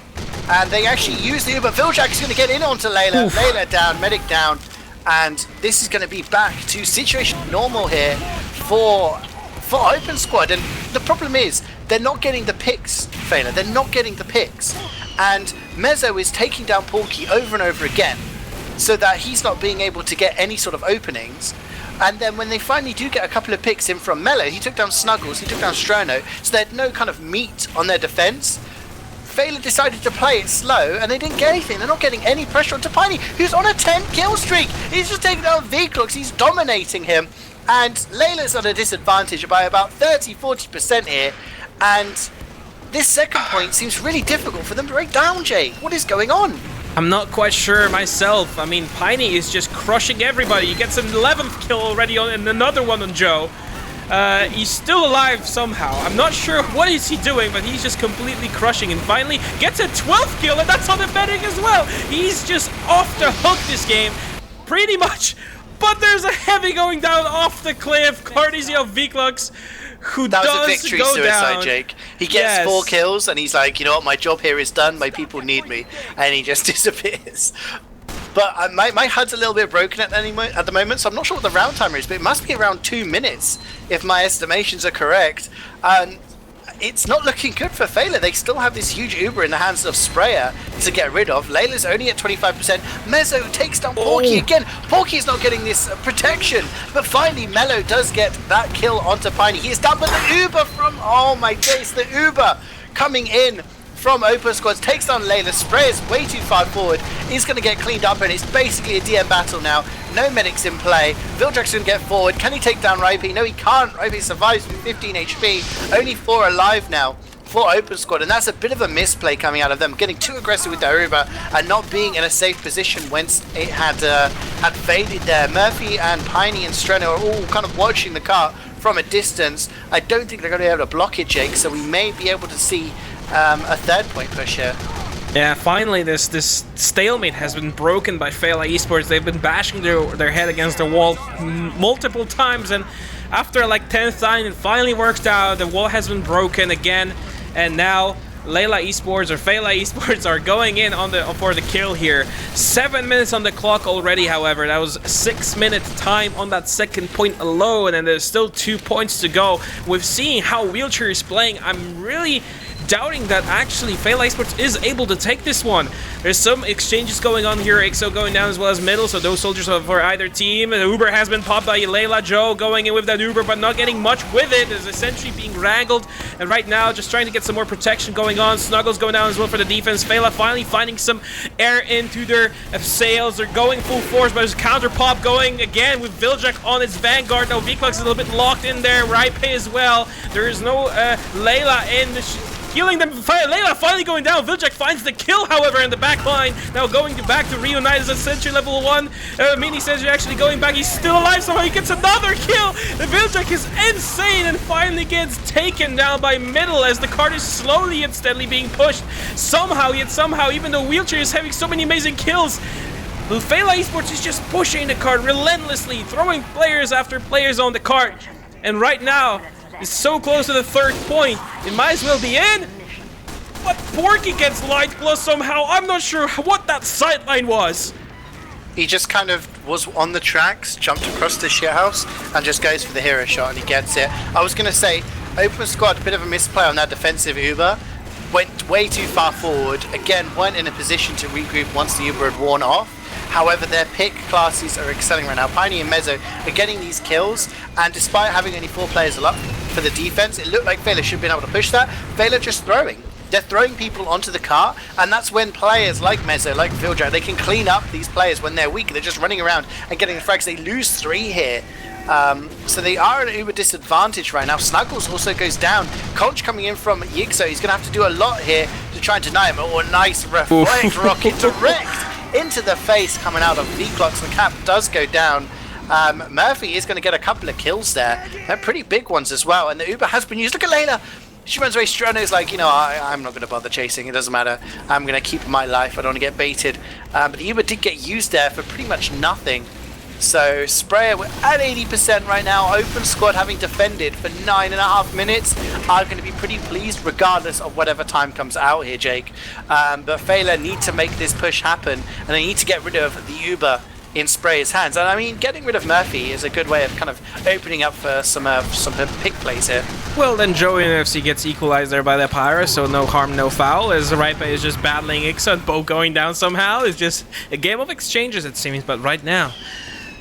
And they actually use the Uber. Viljak is going to get in onto Layla. Oof. Layla down. Medic down. And this is going to be back to situation normal here for Open Squad. And the problem is they're not getting the picks, Feila. They're not getting the picks. And Mezzo is taking down Porky over and over again so that he's not being able to get any sort of openings. And then when they finally do get a couple of picks in from Mello, he took down Snuggles, he took down Strono, so they had no kind of meat on their defense. Feila decided to play it slow, and they didn't get anything. They're not getting any pressure onto Piney, who's on a 10 kill streak. He's just taking down V-Clocks, he's dominating him. And Layla's at a disadvantage by about 30-40% here. And this second point seems really difficult for them to break down, Jake. What is going on? I'm not quite sure myself. I mean, Piney is just crushing everybody. He gets an 11th kill already and another one on Joe. He's still alive somehow. I'm not sure what is he doing, but he's just completely crushing, and finally gets a 12th kill, and that's on the medic as well. He's just off the hook this game, pretty much. But there's a heavy going down off the cliff, courtesy of V-Clocks, who That was does a victory go suicide, down. Jake. He gets 4 kills, and he's like, you know what, my job here is done, my people need me. And he just disappears. But my HUD's a little bit broken at the moment, so I'm not sure what the round timer is, but it must be around 2 minutes, if my estimations are correct. And it's not looking good for Feila. They still have this huge Uber in the hands of Sprayer to get rid of. Layla's only at 25%. Mezzo takes down Porky again. Porky's not getting this protection, but finally Mello does get that kill onto Piney. He is down, but the Uber from, oh my days, the Uber coming in from Open Squads takes down Layla. Sprayer's way too far forward. He's going to get cleaned up, and it's basically a DM battle now. No medics in play. Vildrack's going to get forward. Can he take down Ripey? No, he can't. Ripey survives with 15 HP. Only 4 alive now for Open Squad, and that's a bit of a misplay coming out of them, getting too aggressive with their Uber and not being in a safe position once it had faded there. Murphy and Piney and Streno are all kind of watching the car from a distance. I don't think they're going to be able to block it, Jake, so we may be able to see a 3rd point push here. Yeah, finally this stalemate has been broken by Feila eSports. They've been bashing their head against the wall multiple times, and after like 10th time it finally works out. The wall has been broken again, and now Feila eSports are going in on for the kill here. 7 minutes on the clock already, however. That was 6 minutes time on that 2nd point alone, and there's still 2 points to go. With seeing how Wheelchair is playing, I'm really doubting that actually Feila eSports is able to take this one. There's some exchanges going on here. XO going down as well as middle, so those soldiers are for either team. The Uber has been popped by Layla. Joe going in with that Uber, but not getting much with it. Is essentially being wrangled, and right now just trying to get some more protection going on. Snuggles going down as well for the defense. Feila finally finding some air into their sails. They're going full force, but there's a counter pop going again with Vildrack on its vanguard. Now Vklux is a little bit locked in there. Ripey as well. There is no Layla in the healing them. Layla finally going down. Vildrack finds the kill, however, in the back line. Now going back to reunite as a Sentry level 1. Mini Sentry actually going back. He's still alive. Somehow he gets another kill. The Vildrack is insane and finally gets taken down by middle as the card is slowly and steadily being pushed. Somehow, even though Wheelchair is having so many amazing kills, Feila eSports is just pushing the card relentlessly, throwing players after players on the card. And right now, it's so close to the 3rd point, it might as well be in. But Porky gets light plus somehow. I'm not sure what that sightline was. He just kind of was on the tracks, jumped across the shithouse, and just goes for the hero shot, and he gets it. I was going to say, Open Squad, a bit of a misplay on that defensive Uber. Went way too far forward. Again, weren't in a position to regroup once the Uber had worn off. However, their pick classes are excelling right now. Piney and Mezzo are getting these kills, and despite having only 4 players up for the defense, it looked like Feila should have been able to push that. Feila just throwing. They're throwing people onto the car, and that's when players like Mezzo, like Vildrack, they can clean up these players when they're weak. They're just running around and getting the frags. They lose 3 here. So they are at an uber disadvantage right now. Snuggles also goes down. Conch coming in from Yigso. He's going to have to do a lot here to try and deny him. Oh, a nice reflect rocket direct into the face coming out of Vklux. The cap does go down. Murphy is going to get a couple of kills there. They're pretty big ones as well. And the Uber has been used. Look at Layla. She runs away. Strano's like, you know, I'm not going to bother chasing. It doesn't matter. I'm going to keep my life. I don't want to get baited. But the Uber did get used there for pretty much nothing. So Sprayer, we're at 80% right now. Open Squad, having defended for 9.5 minutes, are going to be pretty pleased regardless of whatever time comes out here, Jake. But Feila need to make this push happen, and they need to get rid of the Uber in Sprayer's hands. And I mean, getting rid of Murphy is a good way of kind of opening up for some pick plays here. Well, then Joey and FC gets equalized there by the Pyra, so no harm, no foul, as Ripey is just battling Ixa and both going down somehow. It's just a game of exchanges, it seems, but right now,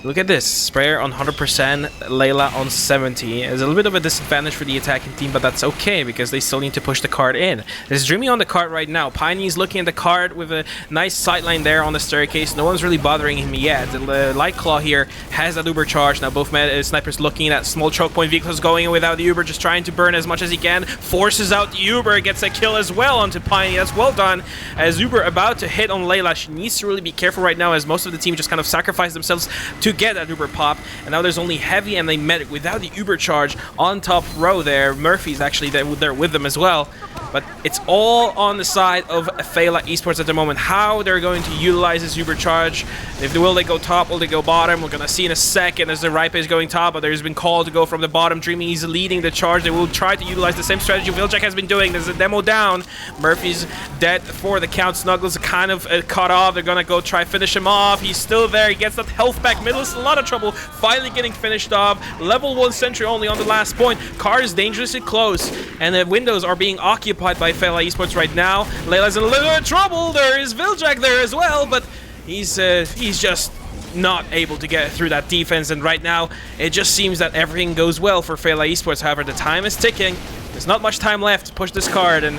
look at this. Sprayer on 100%, Layla on 70. It's a little bit of a disadvantage for the attacking team, but that's okay because they still need to push the card in. There's Dreamy on the card right now. Piney's looking at the card with a nice sightline there on the staircase. No one's really bothering him yet. The Light Claw here has that Uber charge. Now both snipers looking at small choke point. Vehicles going in without the Uber, just trying to burn as much as he can. Forces out the Uber, gets a kill as well onto Piney. That's well done. As Uber about to hit on Layla, she needs to really be careful right now as most of the team just kind of sacrifice themselves to get that Uber pop, and now there's only Heavy and they medic without the Uber charge on top row there. Murphy's actually there with them as well. but it's all on the side of Feila eSports at the moment. How they're going to utilize this Uber charge. If will they go top, will they go bottom? We're gonna see in a second as the Ripe is going top, but there's been called to go from the bottom. Dreaming he's leading the charge. They will try to utilize the same strategy CeeJaey has been doing. There's a demo down. Murphy's dead for the count. Snuggles kind of cut off. They're gonna go try finish him off. He's still there. He gets that health back. Middle is a lot of trouble. Finally getting finished off. Level 1 sentry only on the last point. Car is dangerously close, and the windows are being occupied by Feila eSports right now. Layla's in a little bit of trouble. There is CeeJaey there as well, but he's just not able to get through that defense, and right now it just seems that everything goes well for Feila eSports. However, the time is ticking. There's not much time left to push this card, and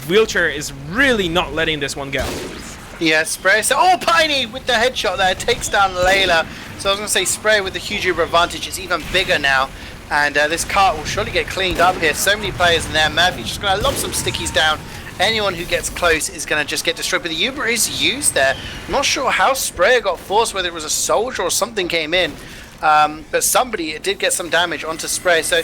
Wheelchair is really not letting this one go. Yeah, Spray. So, oh, Piney with the headshot there takes down Layla. So I was going to say Spray with the huge Uber advantage is even bigger now. And this cart will surely get cleaned up here. So many players in there. Murphy's just going to lob some stickies down. Anyone who gets close is going to just get destroyed. But the Uber is used there. I'm not sure how Sprayer got forced, whether it was a soldier or something came in. But somebody did get some damage onto Sprayer. So,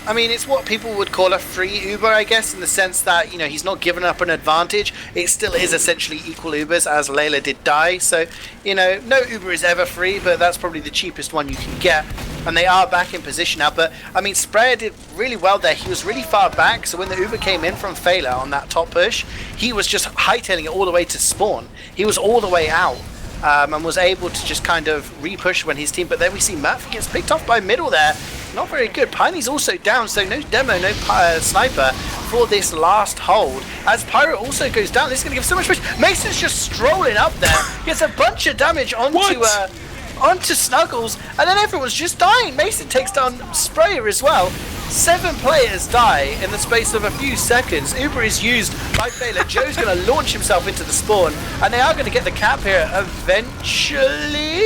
I mean, it's what people would call a free Uber, I guess, in the sense that, you know, he's not given up an advantage. It still is essentially equal Ubers, as Layla did die. So, you know, no Uber is ever free, but that's probably the cheapest one you can get. And they are back in position now. But, I mean, Sprayer did really well there. He was really far back. So when the Uber came in from Feila on that top push, he was just hightailing it all the way to spawn. He was all the way out. And was able to just kind of re-push when his team, but then we see Murphy gets picked off by middle there. Not very good. Piney's also down, so no demo, no sniper for this last hold. As Pyro also goes down, this is going to give so much push. Mason's just strolling up there. Gets a bunch of damage onto Snuggles, and then everyone's just dying. Mason takes down Sprayer as well. 7 players die in the space of a few seconds. Uber is used by Feila. Joe's going to launch himself into the spawn, and they are going to get the cap here eventually.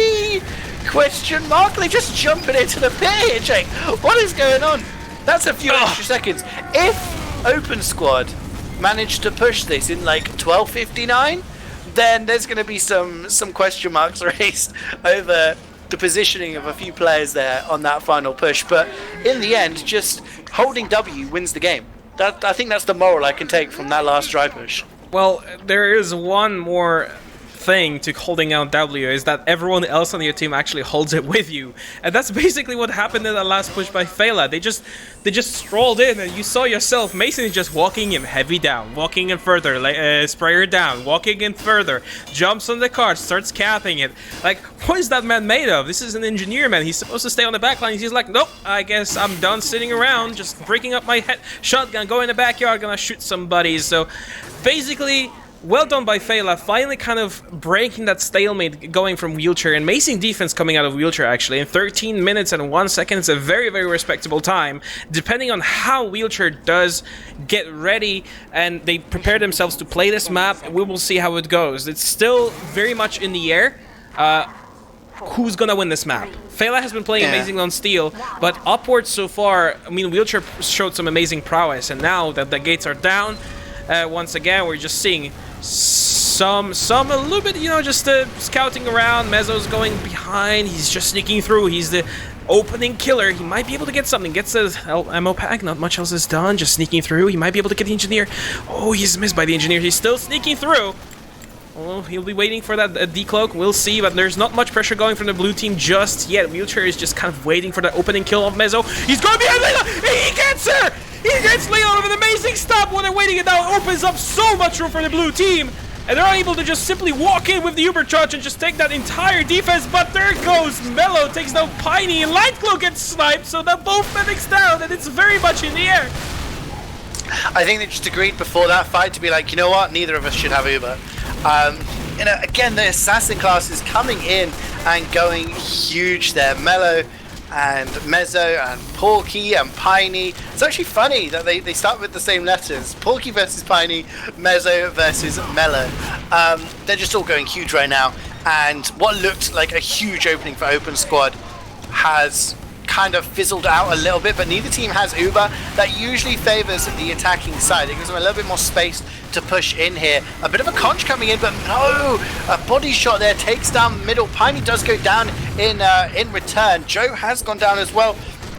Question mark? They just jumping into the pit here, Jake. What is going on? That's a few extra seconds. If Open Squad managed to push this in like 12:59, then there's going to be some question marks raised over the positioning of a few players there on that final push. But in the end, just holding W wins the game. I think that's the moral I can take from that last dry push. Well, there is one more thing to holding out W, is that everyone else on your team actually holds it with you, and that's basically what happened in that last push by Feila. They just strolled in, and you saw yourself. Mason is just walking him heavy down, walking in further, Sprayer down, walking in further, jumps on the cart, starts capping it. Like, what is that man made of? This is an engineer, man. He's supposed to stay on the back line. He's like, nope, I guess I'm done sitting around, just breaking up my shotgun, go in the backyard, gonna shoot some buddies. So basically, well done by Feila, finally kind of breaking that stalemate going from Wheelchair. Amazing defense coming out of Wheelchair, actually. In 13 minutes and 1 second, it's a very, very respectable time. Depending on how Wheelchair does get ready and they prepare themselves to play this map, we will see how it goes. It's still very much in the air. Who's gonna win this map? Feila has been playing amazing on Steel, but upwards so far, I mean, Wheelchair showed some amazing prowess, and now that the gates are down, once again, we're just seeing some a little bit, you know, just scouting around. Mezzo's going behind. He's just sneaking through. He's the opening killer. He might be able to get something. Gets the ammo pack. Not much else is done. Just sneaking through. He might be able to get the engineer. Oh, he's missed by the engineer. He's still sneaking through. Oh, he'll be waiting for that decloak. We'll see, but there's not much pressure going from the blue team just yet. Wheelchair is just kind of waiting for the opening kill of Mezzo. He's going behind Layla. He gets her. He gets Layla with an amazing stop while they're waiting. It now opens up so much room for the blue team. And they're able to just simply walk in with the Uber charge and just take that entire defense. But there goes Mello, takes down Piney, and Lightcloak gets sniped, so they're both medics down, and it's very much in the air. I think they just agreed before that fight to be like, you know what, neither of us should have Uber. You know, again, the assassin class is coming in and going huge there. Mello and Mezzo and Porky and Piney. It's actually funny that they start with the same letters. Porky versus Piney, Mezzo versus Mello. They're just all going huge right now. And what looked like a huge opening for Open Squad has kind of fizzled out a little bit, but neither team has Uber. That usually favors the attacking side. It gives them a little bit more space to push in here. A bit of a conch coming in, but no! A body shot there takes down middle. Piney does go down in return. Joe has gone down as well.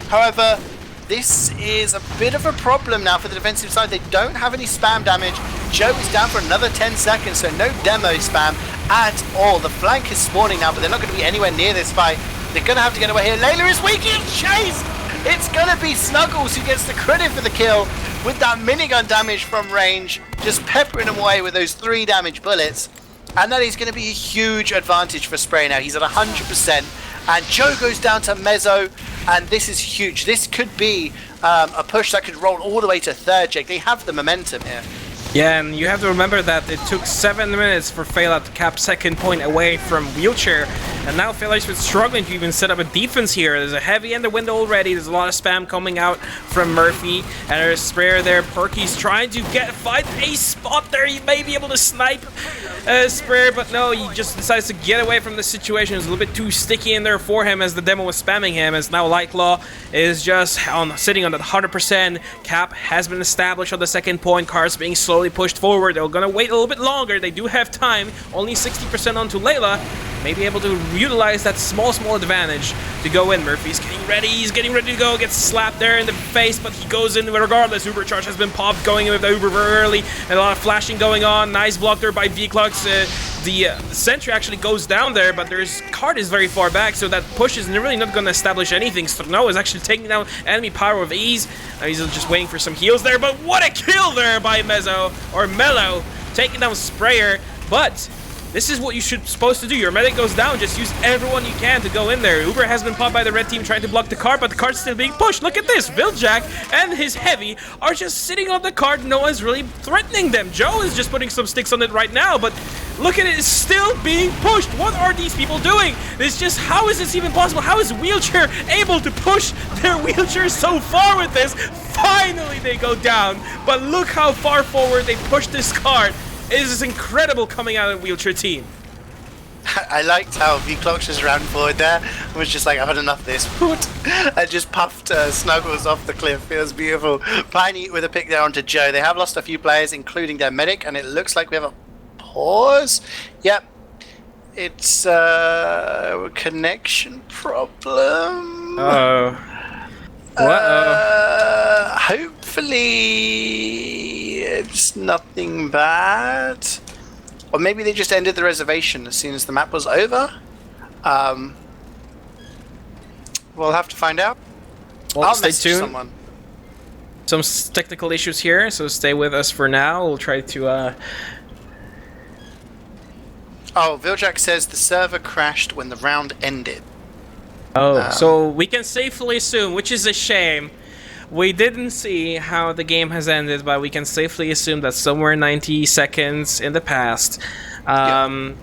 However, this is a bit of a problem now for the defensive side. They don't have any spam damage. Joe is down for another 10 seconds, so no demo spam at all. The flank is spawning now, but they're not going to be anywhere near this fight. They're going to have to get away here. Layla is weak in chase. It's going to be Snuggles who gets the credit for the kill with that minigun damage from range, just peppering him away with those 3 damage bullets. And that is going to be a huge advantage for Spray now. He's at 100%. And Joe goes down to Mezzo, and this is huge. This could be a push that could roll all the way to 3rd, Jake. They have the momentum here. Yeah, and you have to remember that it took 7 minutes for Feila to cap 2nd point away from Wheelchair, and now Feila's been struggling to even set up a defense here. There's a heavy in the window already, there's a lot of spam coming out from Murphy, and there's Sprayer there. Perky's trying to find a spot there. He may be able to snipe Sprayer, but no, he just decides to get away from the situation. It's a little bit too sticky in there for him as the demo was spamming him, as now Lightlaw is just sitting on that 100%. Cap has been established on the 2nd point, cars being slowly pushed forward. They're gonna wait a little bit longer. They do have time. Only 60% onto Layla. May be able to utilize that small advantage to go in. Murphy's getting ready. He's getting ready to go. Gets slapped there in the face, but he goes in regardless. Uber charge has been popped, going in with the Uber very early. And a lot of flashing going on. Nice block there by V-Clux. The sentry actually goes down there, but there's card is very far back, so that push is really not going to establish anything. Snow is actually taking down enemy power with ease. Now he's just waiting for some heals there, but what a kill there by Mezzo, or Mello, taking down Sprayer. But this is what you should supposed to do. Your medic goes down, just use everyone you can to go in there. Uber has been popped by the red team trying to block the card, but the card's still being pushed. Look at this. Viljack and his heavy are just sitting on the card. No one's really threatening them. Joe is just putting some sticks on it right now, but look at it, it's still being pushed. What are these people doing? It's just, how is this even possible? How is Wheelchair able to push their Wheelchair so far with this? Finally they go down, but look how far forward they pushed this card. It is incredible coming out of the Wheelchair team. I liked how V-Clock just ran forward there and was just like, I've had enough of this. And just puffed Snuggles off the cliff. It was beautiful. Piney with a pick there onto Joe. They have lost a few players, including their medic, and it looks like we have a pause. Yep. It's a connection problem. Hopefully it's nothing bad. Or maybe they just ended the reservation as soon as the map was over. We'll have to find out. Well, I'll stay message tuned. someone. Some technical issues here, so stay with us for now. We'll try to Oh, Viljack says the server crashed when the round ended. Oh, so we can safely assume, which is a shame. We didn't see how the game has ended, but we can safely assume that somewhere 90 seconds in the past, the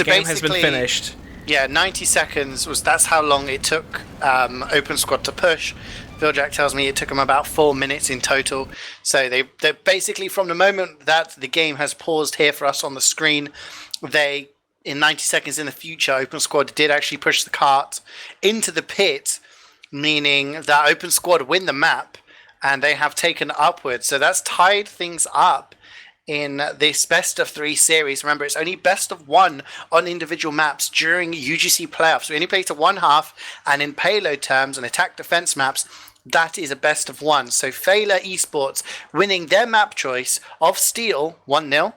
game has been finished. Yeah, 90 seconds that's how long it took Open Squad to push. Viljack tells me it took them about 4 minutes in total. So they're basically, from the moment that the game has paused here for us on the screen, in 90 seconds in the future, Open Squad did actually push the cart into the pit, meaning that Open Squad win the map, and they have taken upwards. So that's tied things up in this best of 3 series. Remember, it's only best of 1 on individual maps during UGC playoffs. We only play to 1 half, and in payload terms and attack defense maps, that is a best of 1. So Feila eSports winning their map choice of Steel 1-0.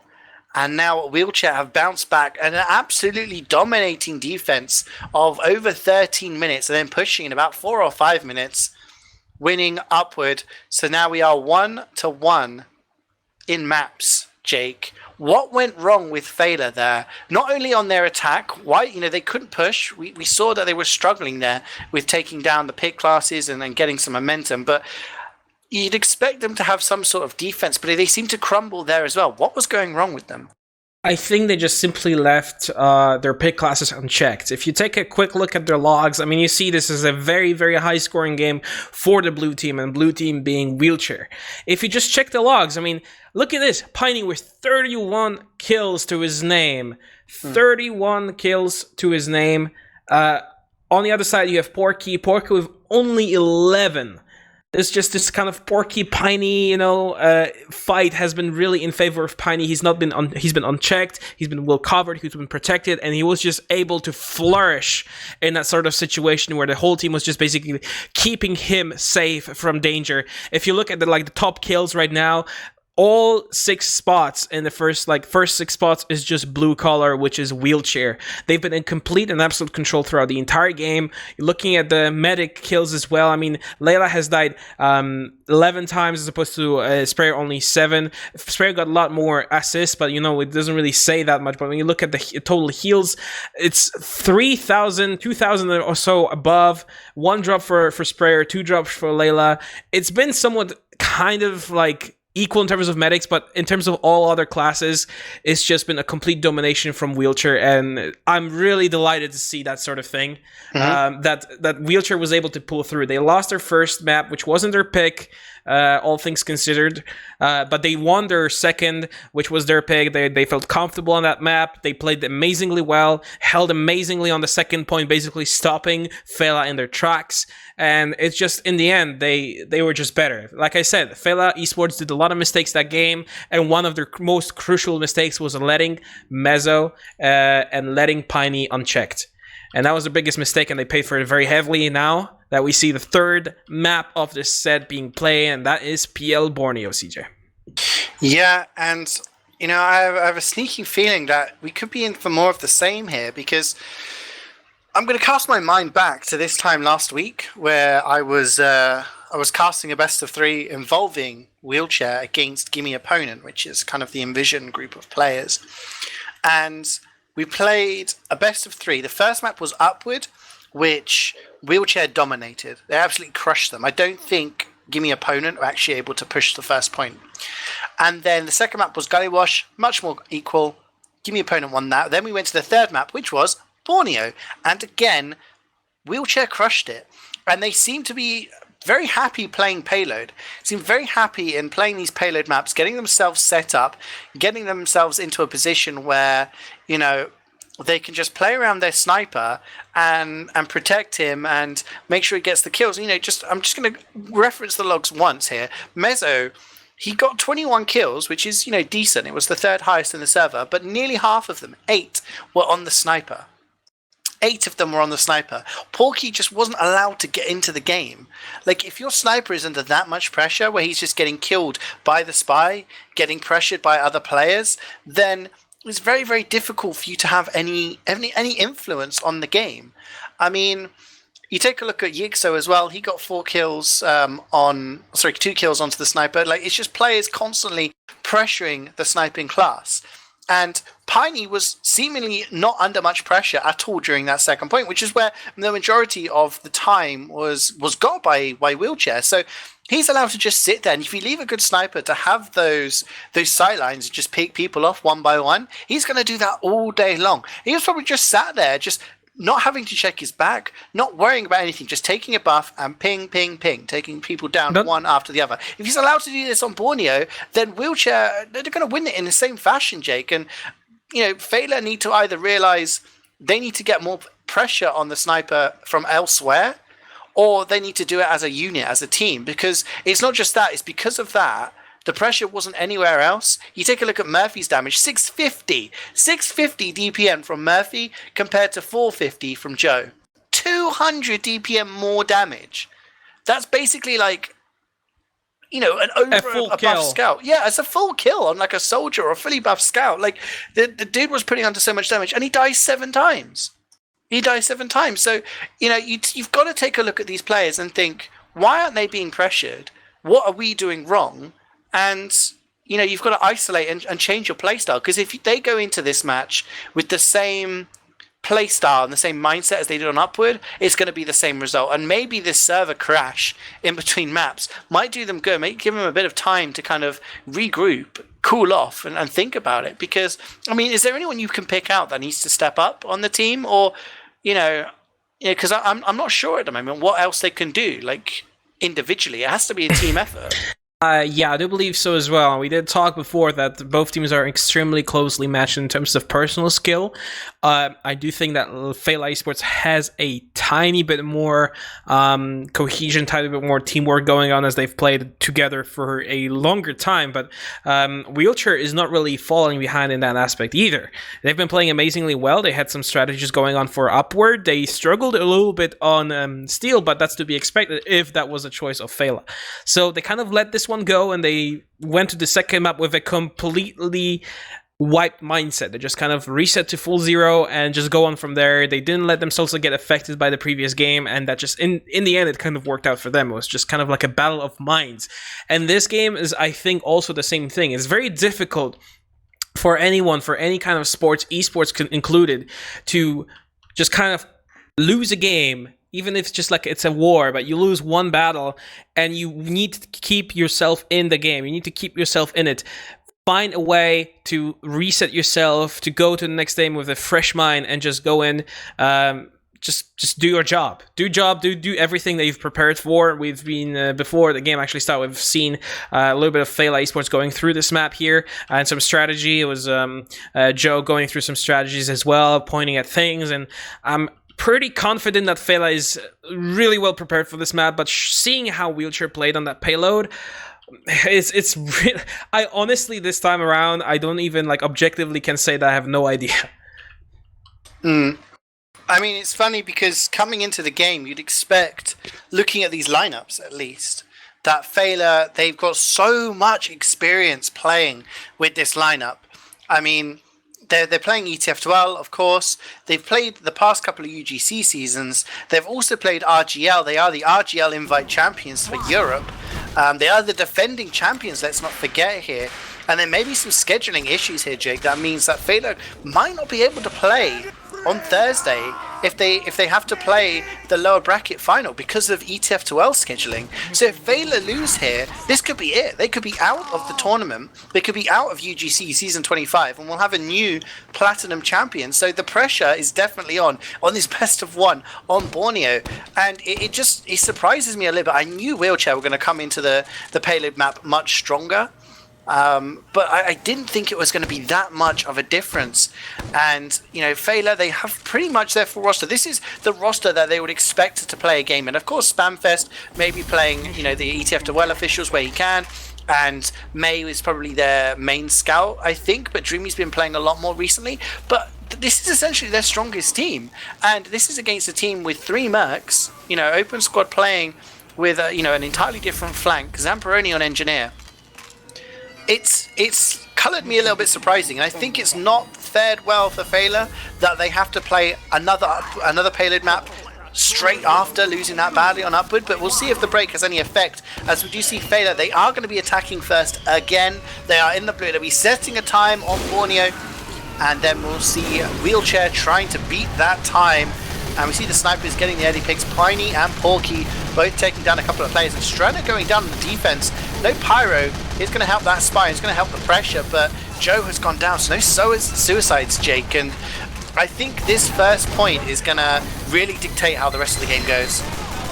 And now Wheelchair have bounced back and an absolutely dominating defense of over 13 minutes and then pushing in about 4 or 5 minutes, winning upward. So now we are 1-1 in maps, Jake. What went wrong with Feila there? Not only on their attack, why they couldn't push. We saw that they were struggling there with taking down the pit classes and then getting some momentum, but you'd expect them to have some sort of defense, but they seem to crumble there as well. What was going wrong with them? I think they just simply left their pick classes unchecked. If you take a quick look at their logs, I mean, you see this is a very, very high-scoring game for the blue team, and blue team being Wheelchair. If you just check the logs, I mean, look at this. Piney with 31 kills to his name. 31 kills to his name. On the other side, you have Porky with only 11. It's just this kind of porky, piney, fight has been really in favor of Piney. He's been unchecked, he's been well covered, he's been protected, and he was just able to flourish in that sort of situation where the whole team was just basically keeping him safe from danger. If you look at the top kills right now, all 6 spots in the first 6 spots is just blue collar, which is wheelchair. They've been in complete and absolute control throughout the entire game. Looking at the medic kills as well, I mean, Layla has died 11 times as opposed to Sprayer only 7. Sprayer got a lot more assists, but it doesn't really say that much. But when you look at the total heals, it's 3,000, 2,000 or so above. 1 drop for Sprayer, 2 drops for Layla. It's been somewhat kind of equal in terms of medics, but in terms of all other classes, it's just been a complete domination from Wheelchair, and I'm really delighted to see that sort of thing. That Wheelchair was able to pull through. They lost their first map, which wasn't their pick, all things considered, but they won their second, which was their pick. They felt comfortable on that map. They played amazingly well, held amazingly on the second point, basically stopping Feila in their tracks. And it's just, in the end, they were just better. Like I said, Feila eSports did a lot of mistakes that game, and one of their most crucial mistakes was letting Mezzo and letting Piney unchecked. And that was the biggest mistake, and they paid for it very heavily now that we see the third map of this set being played, and that is PL Borneo, CeeJaey. Yeah, and, I have a sneaking feeling that we could be in for more of the same here, because I'm going to cast my mind back to this time last week where I was casting a best of 3 involving Wheelchair against Gimme Opponent, which is kind of the Envision group of players. And we played a best of 3. The first map was Upward, which Wheelchair dominated. They absolutely crushed them. I don't think Gimme Opponent were actually able to push the first point. And then the second map was Gully Wash, much more equal. Gimme Opponent won that. Then we went to the third map, which was Borneo, and again Wheelchair crushed it, and they seem to be very happy playing payload, seem very happy in playing these payload maps, getting themselves set up, getting themselves into a position where they can just play around their sniper and protect him and make sure he gets the kills. I'm just going to reference the logs once here. Mezzo, he got 21 kills, which is decent. It was the 3rd highest in the server, but nearly half of them, 8, were on the sniper. 8 of them were on the sniper. Porky just wasn't allowed to get into the game. If your sniper is under that much pressure, where he's just getting killed by the spy, getting pressured by other players, then it's very, very difficult for you to have any influence on the game. I mean, you take a look at Yixo as well. He got 2 kills onto the sniper. It's just players constantly pressuring the sniping class. And Piney was seemingly not under much pressure at all during that second point, which is where the majority of the time was got by Wheelchair. So he's allowed to just sit there, and if you leave a good sniper to have those sight lines and just pick people off one by one, he's going to do that all day long. He was probably just sat there, just not having to check his back, not worrying about anything, just taking a buff and ping, ping, ping, taking people down one after the other. If he's allowed to do this on Borneo, then Wheelchair, they're going to win it in the same fashion, Jake. And, Feila need to either realize they need to get more pressure on the sniper from elsewhere, or they need to do it as a unit, as a team, because it's not just that, it's because of that. The pressure wasn't anywhere else. You take a look at Murphy's damage, 650 DPM from Murphy compared to 450 from Joe. 200 DPM more damage. That's basically an over a buff scout. Yeah, it's a full kill on a soldier or a fully buffed scout. The dude was putting under so much damage, and he dies 7 times. So, you've got to take a look at these players and think, why aren't they being pressured? What are we doing wrong? And, you've got to isolate and change your playstyle. Because if they go into this match with the same playstyle and the same mindset as they did on Upward, it's going to be the same result. And maybe this server crash in between maps might do them good, might give them a bit of time to kind of regroup, cool off, and think about it. Because, is there anyone you can pick out that needs to step up on the team? Or, because I'm not sure at the moment what else they can do, individually. It has to be a team effort. Yeah, I do believe so as well. We did talk before that both teams are extremely closely matched in terms of personal skill. I do think that Feila eSports has a tiny bit more cohesion, tiny bit more teamwork going on as they've played together for a longer time. But Wheelchair is not really falling behind in that aspect either. They've been playing amazingly well. They had some strategies going on for Upward. They struggled a little bit on Steel, but that's to be expected if that was a choice of Feila. So they kind of let this one go, and they went to the second map with a completely wiped mindset. They just kind of reset to full zero and just go on from there. They didn't let themselves get affected by the previous game, and that just in the end it kind of worked out for them. It was just kind of like a battle of minds. And this game is, I think, also the same thing. It's very difficult for anyone, for any kind of sports, esports included, to just kind of lose a game, even if it's just like it's a war, but you lose one battle and you need to keep yourself in the game. You need to keep yourself in it. Find a way to reset yourself, to go to the next game with a fresh mind and just go in. Just do your job. Do everything that you've prepared for. We've been, before the game actually started, we've seen a little bit of Feila eSports going through this map here and some strategy. It was Joe going through some strategies as well, pointing at things, and I'm pretty confident that Feila is really well prepared for this map, but seeing how Wheelchair played on that payload, it's really, I honestly, this time around, I don't even objectively can say that I have no idea. I mean, it's funny because coming into the game, you'd expect, looking at these lineups at least, that Feila, they've got so much experience playing with this lineup. I mean, they're playing ETF2, of course. They've played the past couple of UGC seasons. They've also played RGL. They are the RGL Invite champions for Europe. They are the defending champions, let's not forget here. And there may be some scheduling issues here, Jake. That means that Feila might not be able to play on Thursday if they have to play the lower bracket final because of ETF2L scheduling. So if Feila lose here, this could be it. They could be out of the tournament. They could be out of UGC Season 25, and we'll have a new Platinum champion. So the pressure is definitely on this best of one on Borneo. And it surprises me a little bit. I knew Wheelchair were going to come into the payload map much stronger. But I didn't think it was going to be that much of a difference. And, Feila, they have pretty much their full roster. This is the roster that they would expect to play a game in. Of course, Spamfest may be playing, the ETF2L officials where he can. And May is probably their main scout, I think. But Dreamy's been playing a lot more recently. But this is essentially their strongest team. And this is against a team with 3 mercs, open squad playing with, an entirely different flank. Zamperoni on engineer. It's coloured me a little bit surprising, and I think it's not fared well for Feila that they have to play another payload map straight after losing that badly on Upward. But we'll see if the break has any effect, as we do see Feila, they are going to be attacking first again. They are in the blue. They'll be setting a time on Borneo, and then we'll see Wheelchair trying to beat that time. And we see the snipers getting the early picks. Piney and Porky both taking down a couple of players. And Strana going down on the defense. No Pyro is going to help that spy. It's going to help the pressure. But Joe has gone down. So no suicides, Jake. And I think this first point is going to really dictate how the rest of the game goes.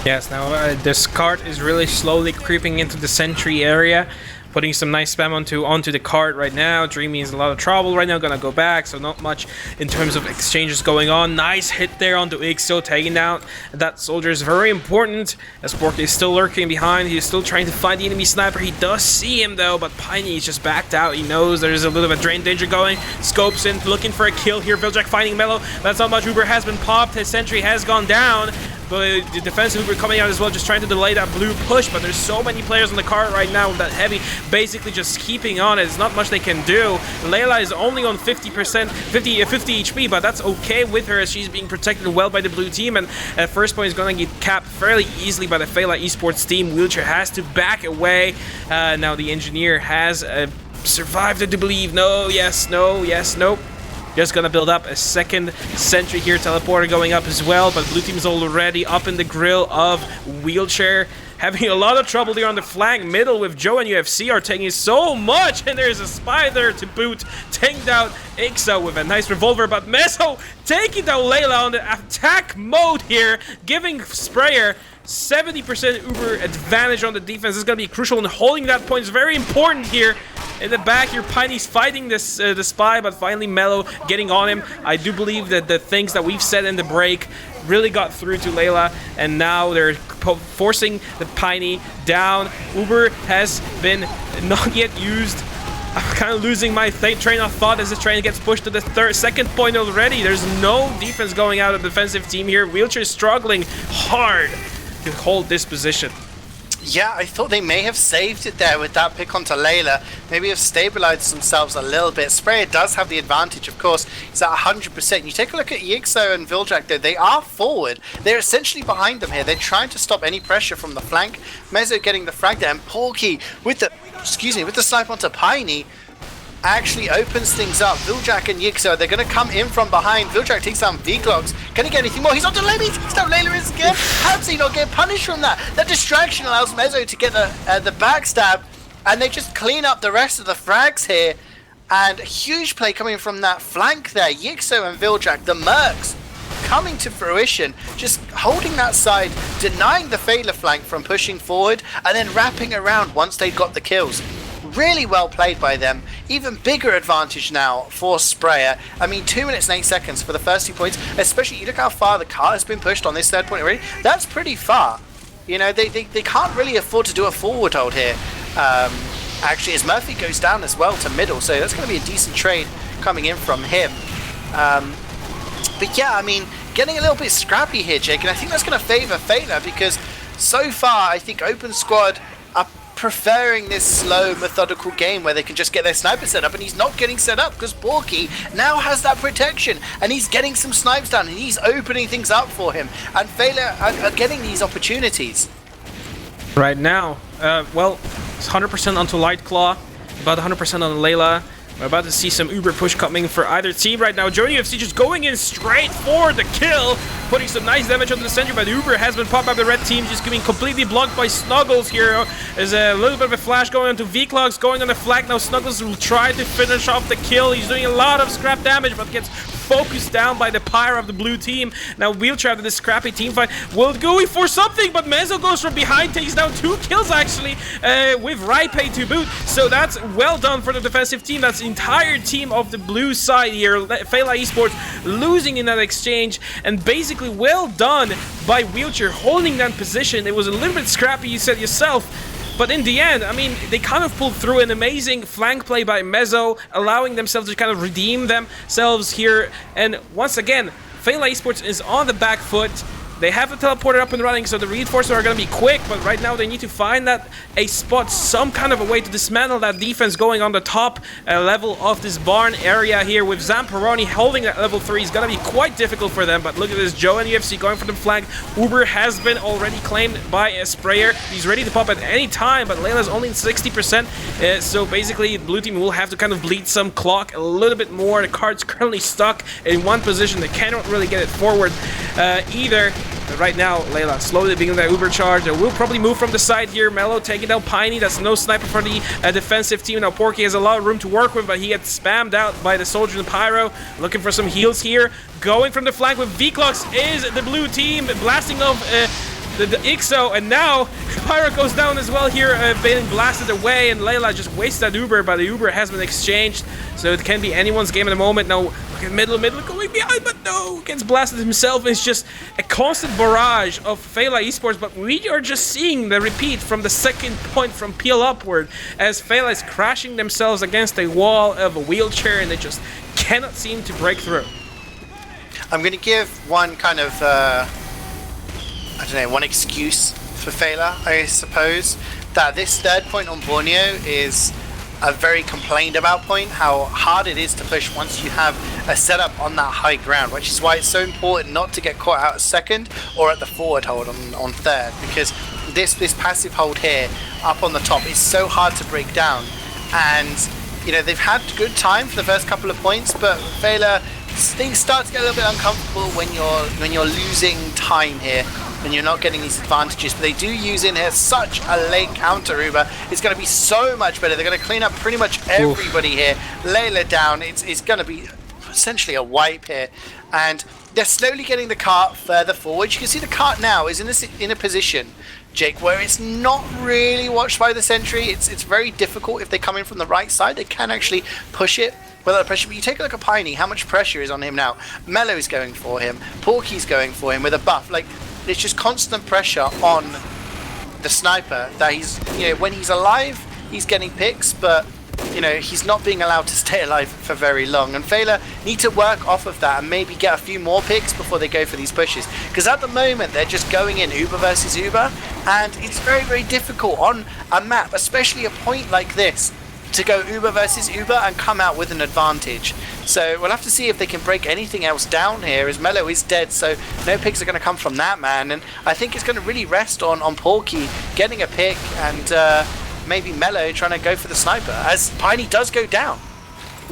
Yes, now this cart is really slowly creeping into the sentry area. Putting some nice spam onto the cart right now. Dreamy is in a lot of trouble right now. Gonna go back, so not much in terms of exchanges going on. Nice hit there onto Ixo, taking down that soldier is very important. As Porky is still lurking behind. He's still trying to find the enemy sniper. He does see him though, but Piney is just backed out. He knows there's a little bit of drain danger going. Scopes in, looking for a kill here. Viljack finding Mellow. That's not much. Uber has been popped. His sentry has gone down. But the defensive Uber coming out as well, just trying to delay that blue push. But there's so many players on the cart right now with that heavy, basically just keeping on it. There's not much they can do. Layla is only on 50%, 50 HP, but that's okay with her as she's being protected well by the blue team. And first point is going to get capped fairly easily by the Feila eSports team. Wheelchair has to back away. Now the engineer has survived, I do believe. No, yes, no, yes, nope. Just gonna build up a second sentry here. Teleporter going up as well, but blue team's already up in the grill of Wheelchair. having a lot of trouble here on the flank. Middle with Joe and UFC are taking so much, and there's a spy there to boot, taking down Ixo with a nice revolver, but Mezzo taking down Layla on the attack mode here, giving Sprayer 70% Uber advantage on the defense. This is going to be crucial, and holding that point is very important here. In the back here, Piney's fighting this the spy, but finally Mello getting on him. I do believe that the things that we've said in the break really got through to Layla, and now they're forcing the Piney down. Uber has been not yet used. I'm kind of losing my train of thought as this train gets pushed to the second point already. There's no defense going out of the defensive team here. Wheelchair is struggling hard to hold this position. Yeah, I thought they may have saved it there with that pick onto Layla. Maybe have stabilized themselves a little bit. Sprayer does have the advantage, of course. He's at 100%. You take a look at Yixo and Viljak, though. They are forward. They're essentially behind them here. They're trying to stop any pressure from the flank. Mezzo getting the frag there, and Porky with the, with the snipe onto Piney actually opens things up. Viljak and Yixo, they're going to come in from behind. Viljak takes down V-Clocks. Can he get anything more? He's on the limit. He's down Layla is again. How does he not get punished from that? That distraction allows Mezzo to get the backstab, and they just clean up the rest of the frags here. And a huge play coming from that flank there. Yixo and Viljak, the Mercs, coming to fruition, just holding that side, denying the Feila flank from pushing forward, and then wrapping around once they got the kills. Really well played by them. Even bigger advantage now for Sprayer. I mean, 2 minutes and 8 seconds for the first 2 points. Especially, you look how far the car has been pushed on this third point already. That's pretty far. You know, they can't really afford to do a forward hold here. Actually, as Murphy goes down as well to middle, so that's going to be a decent trade coming in from him. But yeah, I mean, getting a little bit scrappy here, Jake, and I think that's going to favour Feila, because so far, I think Open Squad are preferring this slow, methodical game where they can just get their sniper set up, and he's not getting set up because Porky now has that protection, and he's getting some snipes down, and he's opening things up for him, and Feila are getting these opportunities. Right now, well, it's 100% onto Light Claw, about 100% on Layla. We're about to see some Uber push coming for either team right now. Joey UFC just going in straight for the kill, putting some nice damage onto the center, but Uber has been popped by the red team, just getting completely blocked by Snuggles here. There's a little bit of a flash going onto V-Clogs, going on the flank. Now Snuggles will try to finish off the kill. He's doing a lot of scrap damage, but gets focused down by the Pyro of the blue team. Now Wheelchair after this scrappy team fight will going for something, but Mezzo goes from behind, takes down 2 kills actually, with Raipe to boot. So that's well done for the defensive team. That's the entire team of the blue side here. Feila eSports losing in that exchange, and basically well done by Wheelchair holding that position. It was a little bit scrappy, you said yourself. But in the end, I mean, they kind of pulled through an amazing flank play by Mezzo, allowing themselves to kind of redeem themselves here. And once again, Feila eSports is on the back foot. They have the teleporter up and running, so the reinforcements are going to be quick, but right now they need to find a spot, some kind of a way to dismantle that defense going on the top level of this barn area here with Zamperoni holding that level 3. Is going to be quite difficult for them, but look at this, Joe and UFC going for the flank. Uber has been already claimed by a Sprayer. He's ready to pop at any time, but Layla's only 60%, so basically the blue team will have to kind of bleed some clock a little bit more. The card's currently stuck in one position. They cannot really get it forward either. But right now, Layla slowly beginning that Uber charge. They will probably move from the side here. Mello taking down Piney. That's no sniper for the defensive team. Now Porky has a lot of room to work with, but he gets spammed out by the soldier and Pyro. Looking for some heals here. Going from the flank with V-Clocks is the blue team. Blasting off the Ixo, and now Pyro goes down as well here, being blasted away, and Layla just wastes that Uber, but the Uber has been exchanged, so it can be anyone's game at the moment. Now look at middle going behind, but no, gets blasted himself. It's just a constant barrage of Feila eSports, but we are just seeing the repeat from the second point from Peel upward, as Feila is crashing themselves against a wall of a Wheelchair, and they just cannot seem to break through. I'm going to give one kind of I don't know, one excuse for Feila, I suppose, that this third point on Borneo is a very complained about point, how hard it is to push once you have a setup on that high ground, which is why it's so important not to get caught out at second or at the forward hold on third, because this passive hold here up on the top is so hard to break down. And you know, they've had good time for the first couple of points, but Feila, things start to get a little bit uncomfortable when you're losing time here. and you're not getting these advantages. But they do use in here such a late counter Uber. It's going to be so much better. They're going to clean up pretty much everybody here. Layla down. It's going to be essentially a wipe here. And they're slowly getting the cart further forward. You can see the cart now is in a position, Jake, where it's not really watched by the sentry. It's very difficult. If they come in from the right side, they can actually push it without pressure. But you take a look at Piney, how much pressure is on him now. Mello's going for him. Porky's going for him with a buff. Like, it's just constant pressure on the sniper that he's, when he's alive, he's getting picks, but he's not being allowed to stay alive for very long. And Feila need to work off of that and maybe get a few more picks before they go for these pushes. Because at the moment, they're just going in Uber versus Uber. And it's very, very difficult on a map, especially a point like this, to go Uber versus Uber and come out with an advantage. So we'll have to see if they can break anything else down here, as Mello is dead, so no picks are going to come from that man. And I think it's going to really rest on Porky getting a pick and maybe Mello trying to go for the sniper, as Piney does go down.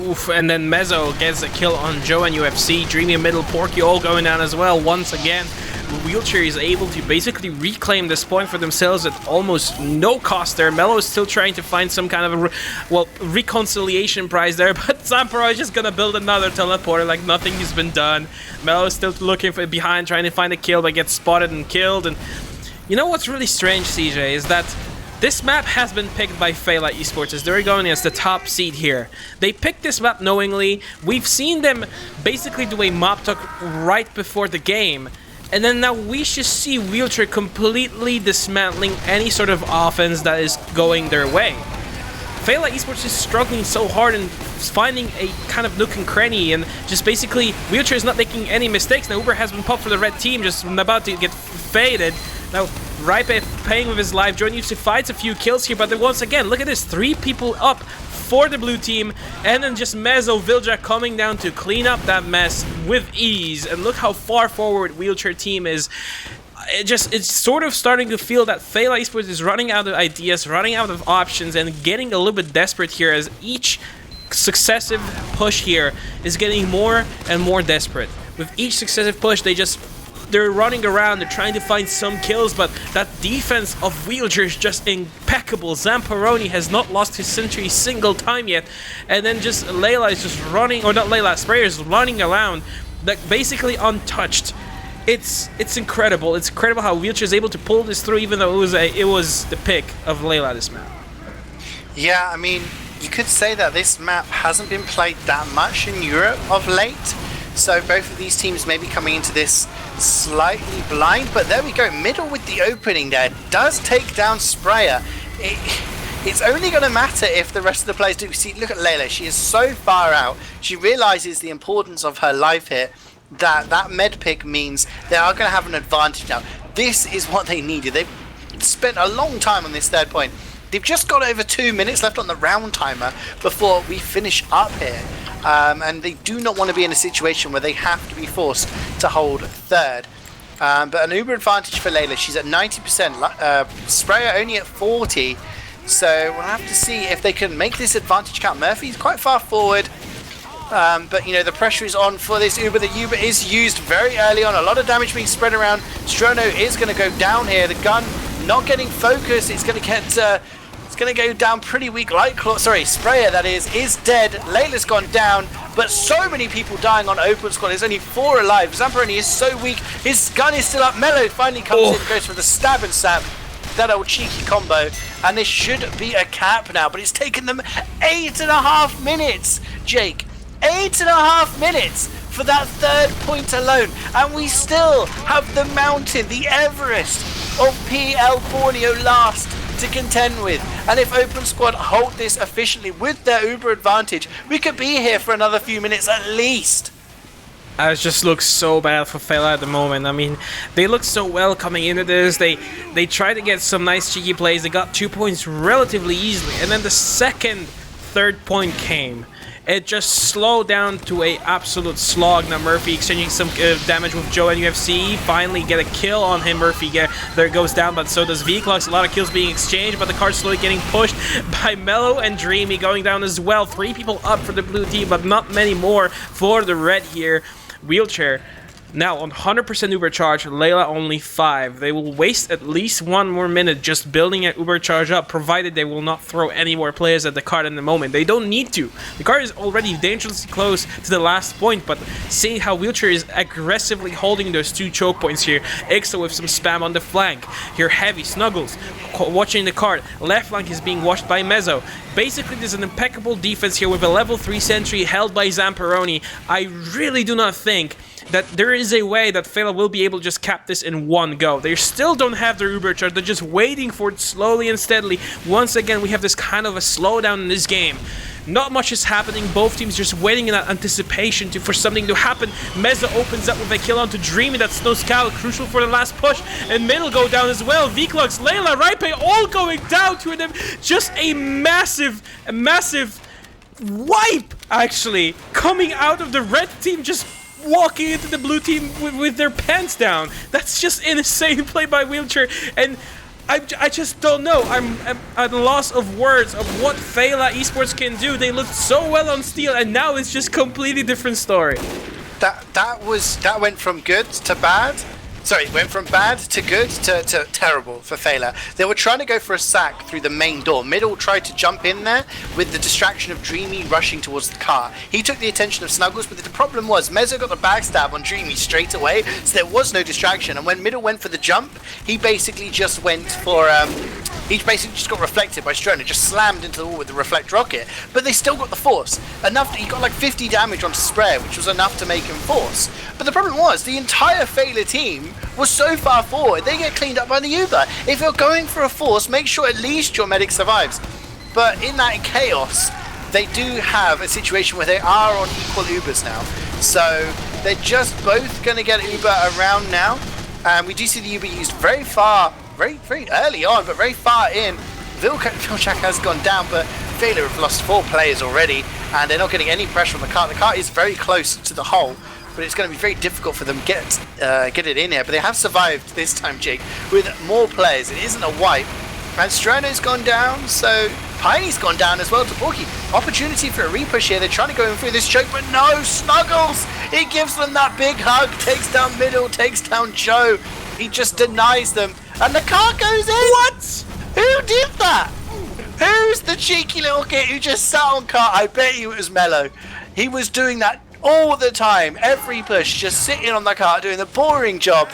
Oof, and then Mezzo gets a kill on Joe and UFC. Dreamy middle, Porky all going down as well once again. Wheelchair is able to basically reclaim this point for themselves at almost no cost there. Mello is still trying to find some kind of reconciliation prize there, but Zamparo is just gonna build another teleporter like nothing has been done. Mello is still looking for behind, trying to find a kill, but gets spotted and killed. And you know what's really strange, CeeJaey, is that this map has been picked by Feila eSports as they're going as the top seed here. They picked this map knowingly. We've seen them basically do a mob talk right before the game. And then now we should see Wheelchair completely dismantling any sort of offense that is going their way. Feila eSports is struggling so hard and finding a kind of nook and cranny, and just basically Wheelchair is not making any mistakes. Now Uber has been popped for the red team, just about to get faded. Now Ripe paying with his life. Join UGC fights a few kills here, but then once again, look at this, 3 people up for the blue team, and then just Mezzo Vilja coming down to clean up that mess with ease. And look how far forward Wheelchair team is. It's sort of starting to feel that Feila eSports is running out of ideas, running out of options, and getting a little bit desperate here as each successive push here is getting more and more desperate. With each successive push, they're running around, they're trying to find some kills, but that defense of Wheelchair is just impeccable. Zamperoni has not lost his sentry a single time yet, and then just Layla is just running, or not Layla, Sprayer is running around, like basically untouched. It's incredible. It's incredible how Wheelchair is able to pull this through, even though it was the pick of Layla this map. Yeah, I mean, you could say that this map hasn't been played that much in Europe of late. So both of these teams may be coming into this slightly blind, but there we go, middle with the opening there, does take down Sprayer. It's only going to matter if the rest of the players do. See, look at Layla, she is so far out, she realizes the importance of her life here, that med pick means they are going to have an advantage now. This is what they needed. They've spent a long time on this third point. They've just got over 2 minutes left on the round timer before we finish up here. And they do not want to be in a situation where they have to be forced to hold third. But an Uber advantage for Layla. She's at 90%. Sprayer only at 40. So we'll have to see if they can make this advantage count. Murphy's quite far forward. But the pressure is on for this Uber. The Uber is used very early on. A lot of damage being spread around. Strono is going to go down here. The gun not getting focused. It's going to get... It's going to go down pretty weak. Sprayer, that is dead. Layla's gone down, but so many people dying on open squad. There's only 4 alive. Zamperoni is so weak. His gun is still up. Mello finally comes in, goes for the stab and sap. That old cheeky combo. And this should be a cap now, but it's taken them 8.5 minutes, Jake. 8.5 minutes for that third point alone. And we still have the mountain, the Everest of PL Borneo last to contend with. And if Open Squad hold this efficiently with their Uber advantage, we could be here for another few minutes at least. It just looks so bad for Feila at the moment. I mean, they look so well coming into this. They tried to get some nice cheeky plays. They got 2 points relatively easily, and then the third point came. It just slowed down to a absolute slog. Now Murphy exchanging some damage with Joe and UFC. Finally get a kill on him. Murphy there goes down, but so does Vclox. A lot of kills being exchanged, but the card's slowly getting pushed by Mello and Dreamy going down as well. 3 people up for the blue team, but not many more for the red here. Wheelchair Now, on 100% Ubercharge, Layla only 5. They will waste at least 1 more minute just building an Ubercharge up, provided they will not throw any more players at the card in the moment. They don't need to. The card is already dangerously close to the last point, but seeing how Wheelchair is aggressively holding those 2 choke points here, Ixo with some spam on the flank. Here, Heavy, Snuggles, watching the card. Left flank is being watched by Mezzo. Basically, there's an impeccable defense here with a level 3 sentry held by Zamperoni. I really do not think that there is a way that Feila will be able to just cap this in one go. They still don't have their Ubercharge, they're just waiting for it slowly and steadily. Once again, we have this kind of a slowdown in this game. Not much is happening, both teams just waiting in that anticipation for something to happen. Meza opens up with a kill onto Dreamy, that's no scout, crucial for the last push, and middle go down as well. Vclux, Layla, Raipe all going down to them. Just a massive wipe, actually, coming out of the red team, just walking into the blue team with their pants down. That's just insane play by Wheelchair, and I just don't know. I'm at a loss of words of what Feila eSports can do. They looked so well on Steel, and now it's just completely different story. That went from good to bad. Sorry, it went from bad to good to terrible for Feila. They were trying to go for a sack through the main door. Middle tried to jump in there with the distraction of Dreamy rushing towards the car. He took the attention of Snuggles, but the problem was Mezzo got the backstab on Dreamy straight away, so there was no distraction. And when Middle went for the jump, he basically just went for he basically just got reflected by Strona, just slammed into the wall with the reflect rocket. But they still got the force enough. He got like 50 damage onto Sprayer, which was enough to make him force. But the problem was the entire Feila team was so far forward, they get cleaned up by the Uber. If you're going for a force, make sure at least your medic survives. But in that chaos, they do have a situation where they are on equal Ubers now. So they're just both going to get Uber around now. And we do see the Uber used very early on, but very far in. Vilchak has gone down, but Feila have lost 4 players already, and they're not getting any pressure on the car. The car is very close to the hole, but it's going to be very difficult for them to get it in here. But they have survived this time, Jake, with more players. It isn't a wipe. And Strano's gone down, so Piney's gone down as well to Borky. Opportunity for a repush here. They're trying to go in through this choke, but no, Snuggles! He gives them that big hug, takes down Middle, takes down Joe. He just denies them, and the car goes in! What? Who did that? Who's the cheeky little kid who just sat on car? I bet you it was Mello. He was doing that all the time, every push, just sitting on the car, doing the boring job.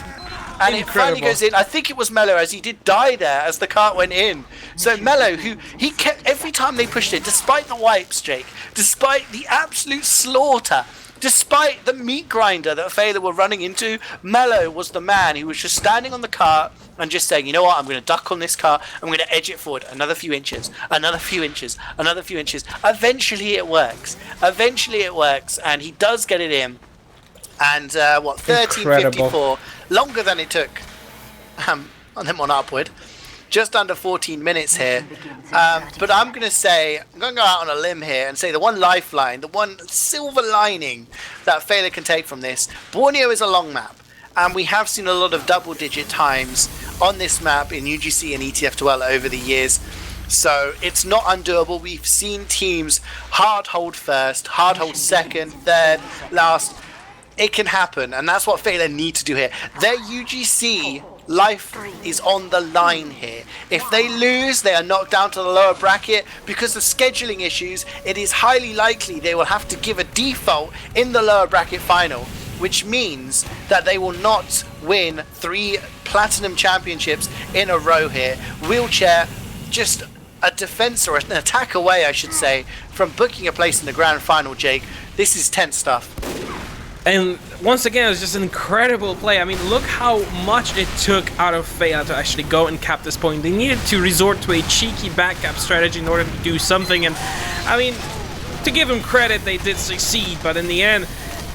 And Incredible. It finally goes in. I think it was Mello, as he did die there as the cart went in. So Mello, who he kept every time they pushed it, despite the wipes, Jake, despite the absolute slaughter, despite the meat grinder that Feila were running into, Mello was the man who was just standing on the cart and just saying, you know what, I'm going to duck on this car, I'm going to edge it forward another few inches, another few inches, another few inches. Eventually it works. Eventually it works, and he does get it in. And 13:54, longer than it took on them on Upward. Just under 14 minutes here. But I'm going to go out on a limb here and say the one lifeline, the one silver lining that Feila can take from this. Borneo is a long map, and we have seen a lot of double-digit times on this map in UGC and ETF2 over the years. So it's not undoable. We've seen teams hard hold first, hard hold second, third, last. It can happen, and that's what Feila need to do here. Their UGC life is on the line here. If they lose, they are knocked down to the lower bracket. Because of scheduling issues, it is highly likely they will have to give a default in the lower bracket final, which means that they will not win 3 Platinum Championships in a row here. Wheelchair, just a defense or an attack away, I should say, from booking a place in the grand final, Jake. This is tense stuff. And once again, it was just an incredible play. I mean, look how much it took out of Feila to actually go and cap this point. They needed to resort to a cheeky backcap strategy in order to do something. And, I mean, to give them credit, they did succeed. But in the end,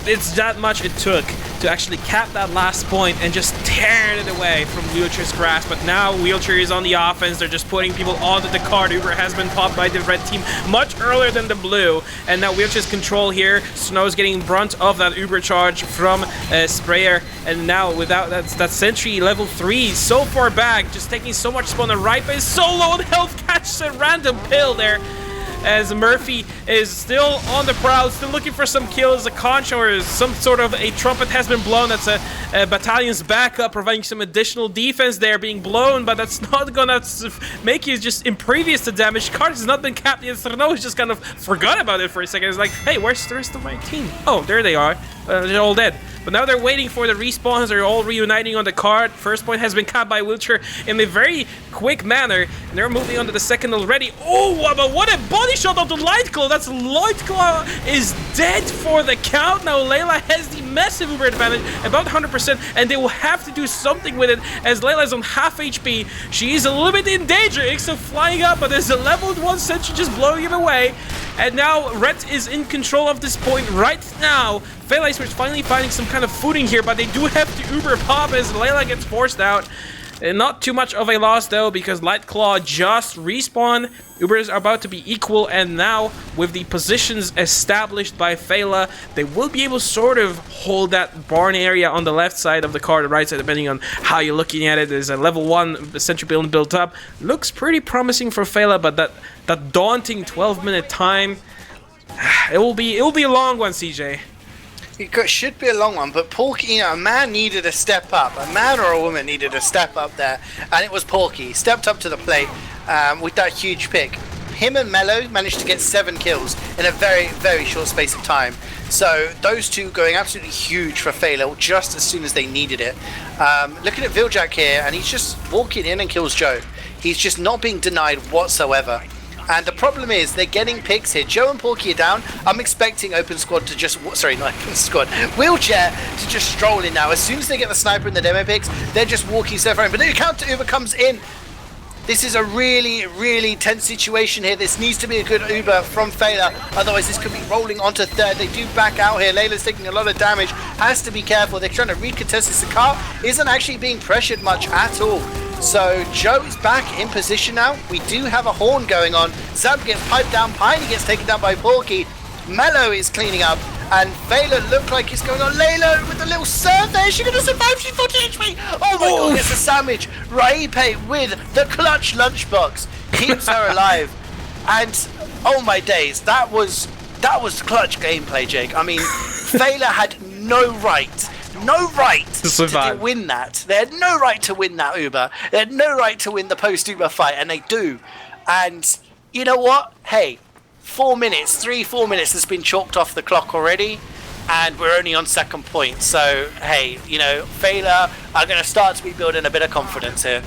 it's that much it took to actually cap that last point and just tear it away from Wheelchair's grasp. But now Wheelchair is on the offense. They're just putting people onto the card. Uber has been popped by the red team much earlier than the blue. And now Wheelchair's control here. Snow's getting brunt of that Uber charge from Sprayer. And now without that sentry level 3 so far back, just taking so much spawn. The right is so low on health, catches a random pill there. as Murphy is still on the prowl, still looking for some kills. A conch or some sort of a trumpet has been blown. That's a battalion's backup, providing some additional defense there being blown, but that's not gonna make you just impervious to damage. Card has not been capped yet, so no, he's just kind of forgot about it for a second. It's like, hey, where's the rest of my team? Oh, there they are. They're all dead. But now they're waiting for the respawns. They're all reuniting on the card. First point has been capped by Wheelchair in a very quick manner. And they're moving on to the second already. Oh, but what a body shot of the Lightclaw. That's Lightclaw is dead for the count. Now Layla has the massive Uber advantage, about 100%, and they will have to do something with it as Layla is on half HP. She is a little bit in danger. Ixo flying up, but there's a leveled 1 sentry just blowing him away. And now Red is in control of this point right now. Feila eSports finally finding some kind of footing here, but they do have to Uber pop as Layla gets forced out. And not too much of a loss though, because Lightclaw just respawn. Ubers are about to be equal, and now with the positions established by Feila, they will be able to sort of hold that barn area on the left side of the card, the right side, depending on how you're looking at it. There's a level 1 sentry building built up. Looks pretty promising for Feila, but that daunting 12-minute time, it will be a long one, CeeJaey. It should be a long one, but Porky, you know, a man needed a step up. A man or a woman needed a step up there, and it was Porky. He stepped up to the plate with that huge pick. Him and Mello managed to get 7 kills in a very, very short space of time. So those two going absolutely huge for Feila just as soon as they needed it. Looking at Viljak here, and he's just walking in and kills Joe. He's just not being denied whatsoever. And the problem is, they're getting picks here. Joe and Porky are down. I'm expecting Open Squad to just... Sorry, not Open Squad. Wheelchair to just stroll in now. As soon as they get the sniper and the demo picks, they're just walking stuff around. But the counter Uber comes in. This is a really, really tense situation here. This needs to be a good Uber from Feila. Otherwise, this could be rolling onto third. They do back out here. Layla's taking a lot of damage. Has to be careful. They're trying to recontest this. The car isn't actually being pressured much at all. So Joe is back in position now. We do have a horn going on. Zab gets piped down. Piney gets taken down by Porky. Mello is cleaning up. And Feila looked like he's going on. Layla with the little serve there. Is she going to survive? She's 40 HP. Oh my god, gets a sandwich. Raipe with the clutch lunchbox keeps her alive. And oh my days, that was clutch gameplay, Jake. I mean, Feila had no right to win that. They had no right to win that Uber. They had no right to win the post-Uber fight, and they do. And you know what? Hey, 4 minutes has been chalked off the clock already, and we're only on second point. So, hey, you know, Feila are going to start to be building a bit of confidence here.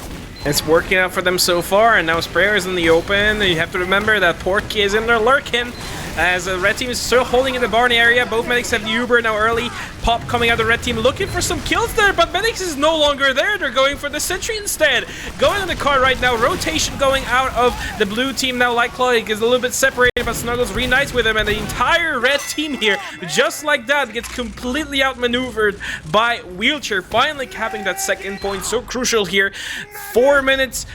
It's working out for them so far, and now Sprayer is in the open. You have to remember that Porky is in there lurking, as the red team is still holding in the barn area. Both medics have the Uber now early. Pop coming out of the red team looking for some kills there, but medics is no longer there. They're going for the sentry instead. Going on the car right now. Rotation going out of the blue team now. Lightclaw is a little bit separated, but Snuggles reunites with him, and the entire red team here, just like that, gets completely outmaneuvered by Wheelchair. Finally capping that second point. So crucial here. 4 minutes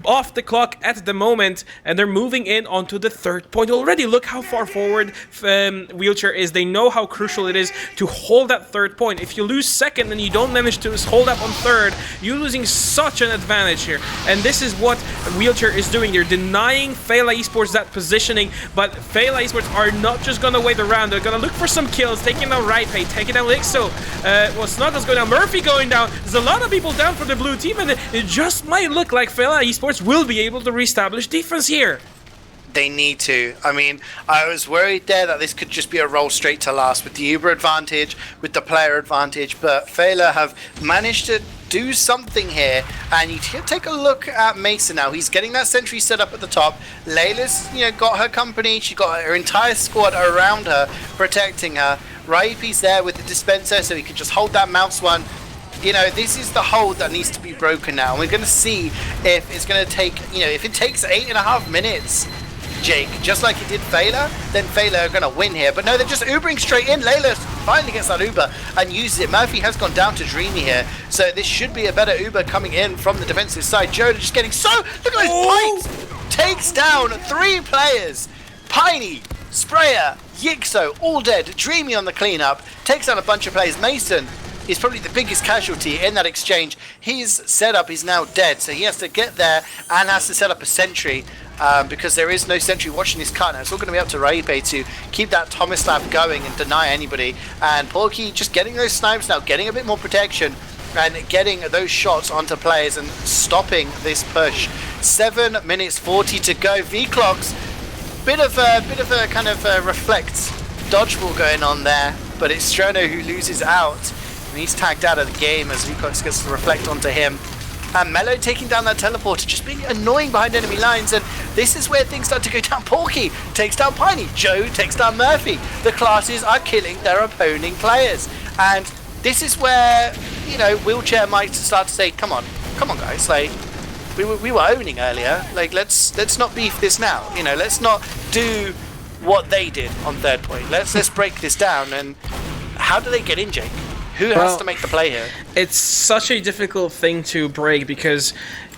off the clock at the moment, and they're moving in onto the third point already. Look how far forward Wheelchair is. They know how crucial it is to hold that third point. If you lose second and you don't manage to hold up on third, you're losing such an advantage here. And this is what Wheelchair is doing. They're denying Feila eSports that positioning, but Feila eSports are not just gonna wait around. They're gonna look for some kills, taking down Raipe, taking down Lixo. Well, Snuggles going down, Murphy going down. There's a lot of people down for the blue team, and it just might look like Feila eSports will be able to reestablish defense here. They need to. I mean, I was worried there that this could just be a roll straight to last with the Uber advantage, with the player advantage, but Feila have managed to do something here. And you take a look at Mason now. He's getting that sentry set up at the top. Layla's, you know, got her company. She got her entire squad around her, protecting her. Raipe's there with the dispenser, so he can just hold that mouse one. You know, this is the hold that needs to be broken now. And we're going to see if it's going to take, you know, if it takes 8.5 minutes, Jake, just like it did Feila, then Feila are going to win here. But no, they're just Ubering straight in. Layla finally gets that Uber and uses it. Murphy has gone down to Dreamy here. So this should be a better Uber coming in from the defensive side. Joe just getting look at those points! Takes down 3 players. Piney, Sprayer, Yixo, all dead. Dreamy on the cleanup. Takes down a bunch of players. Mason is probably the biggest casualty in that exchange. His setup is now dead, so he has to get there and has to set up a sentry because there is no sentry watching this cut. Now it's all going to be up to Raipe to keep that Tomislav going and deny anybody. And Porky just getting those snipes now, getting a bit more protection and getting those shots onto players and stopping this push. 7 minutes 40 to go. V-Clocks, bit of a kind of reflect dodgeball going on there, but it's Strono who loses out. And he's tagged out of the game as V-Clocks gets to reflect onto him. And Mello taking down that teleporter, just being annoying behind enemy lines, and this is where things start to go down. Porky takes down Piney, Joe takes down Murphy. The classes are killing their opposing players, and this is where, you know, Wheelchair might start to say, come on guys, like, we were owning earlier, like, let's not beef this now, you know, let's not do what they did on third point. Let's break this down. And how do they get in, Jake? Who has to make the play here? It's such a difficult thing to break because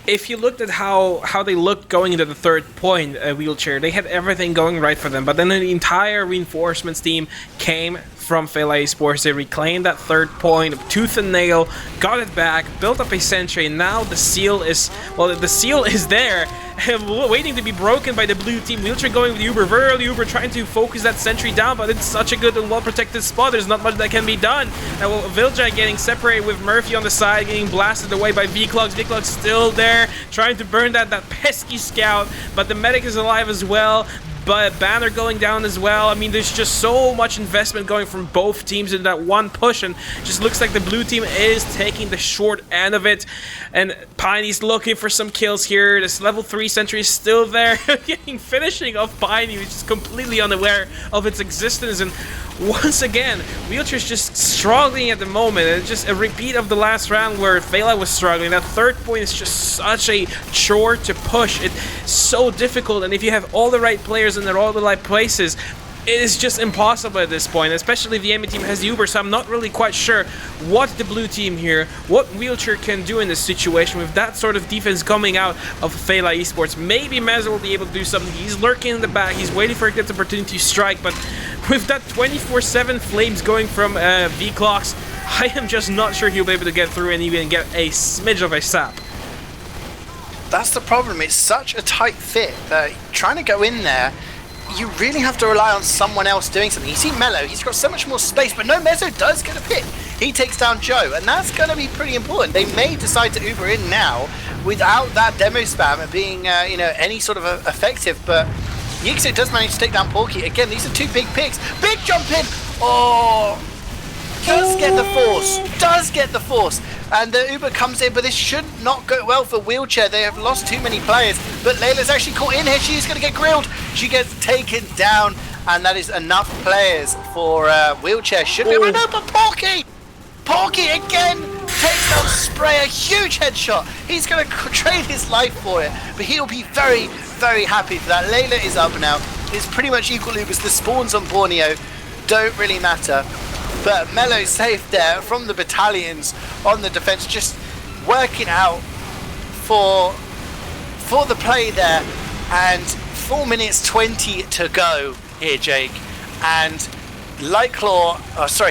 if you looked at how they looked going into the third point, Wheelchair, they had everything going right for them, but then the entire reinforcements team came from Feila eSports. They reclaimed that third point, tooth and nail, got it back, built up a sentry, and now the seal is, well, the seal is there, waiting to be broken by the blue team. Wheelchair going with Uber, very early Uber trying to focus that sentry down, but it's such a good and well-protected spot, there's not much that can be done. Now Vilja getting separated with Murphy on the side, getting blasted away by V-Clocks. V-Clocks still there, trying to burn that pesky scout, but the medic is alive as well. But Banner going down as well. I mean, there's just so much investment going from both teams in that one push, and just looks like the blue team is taking the short end of it. And Piney's looking for some kills here. This level 3 sentry is still there, finishing off Piney, which is completely unaware of its existence. And once again, Wheelchair's just struggling at the moment. And just a repeat of the last round where Feila was struggling. That third point is just such a chore to push. It's so difficult, and if you have all the right players in all the right places, it is just impossible at this point, especially if the enemy team has the Uber, so I'm not really quite sure what the blue team here, what Wheelchair can do in this situation with that sort of defense coming out of Feila eSports. Maybe Mez will be able to do something. He's lurking in the back, he's waiting for a good opportunity to strike, but with that 24/7 flames going from V-Clocks, I am just not sure he'll be able to get through and even get a smidge of a sap. That's the problem, it's such a tight fit that trying to go in there, you really have to rely on someone else doing something. You see Mello, he's got so much more space, but no, Mezzo does get a pick. He takes down Joe, and that's going to be pretty important. They may decide to Uber in now without that demo spam being, you know, any sort of effective, but Yixo does manage to take down Porky. Again, these are two big picks. Big jump in! Oh! Does get the force, and the Uber comes in, but this should not go well for Wheelchair. They have lost too many players, but Layla's actually caught in here. She's going to get grilled. She gets taken down, and that is enough players for Wheelchair. Should be able to know, but Porky again takes down Spray, a huge headshot. He's going to trade his life for it, but he'll be very, very happy for that. Layla is up now. It's pretty much equal Ubers. The spawns on Borneo don't really matter. But Mello safe there from the battalions on the defense, just working out for the play there. And 4 minutes 20 to go here, Jake. And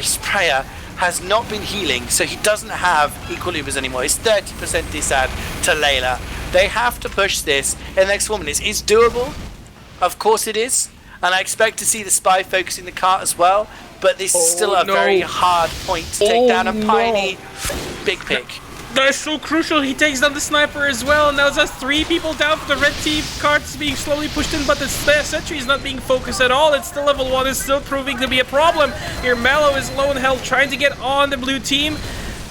Sprayer has not been healing, so he doesn't have equal Ubers anymore. It's 30% disad to Layla. They have to push this in the next 4 minutes. It's doable, of course it is. And I expect to see the Spy focusing the cart as well. But this is still a very hard point to take down. A Piney big pick. That's so crucial. He takes down the sniper as well. Now it's 3 people down for the red team. Cart's being slowly pushed in, but the sentry is not being focused at all. It's still level 1. It's still proving to be a problem. Here Mello is low in health, trying to get on the blue team.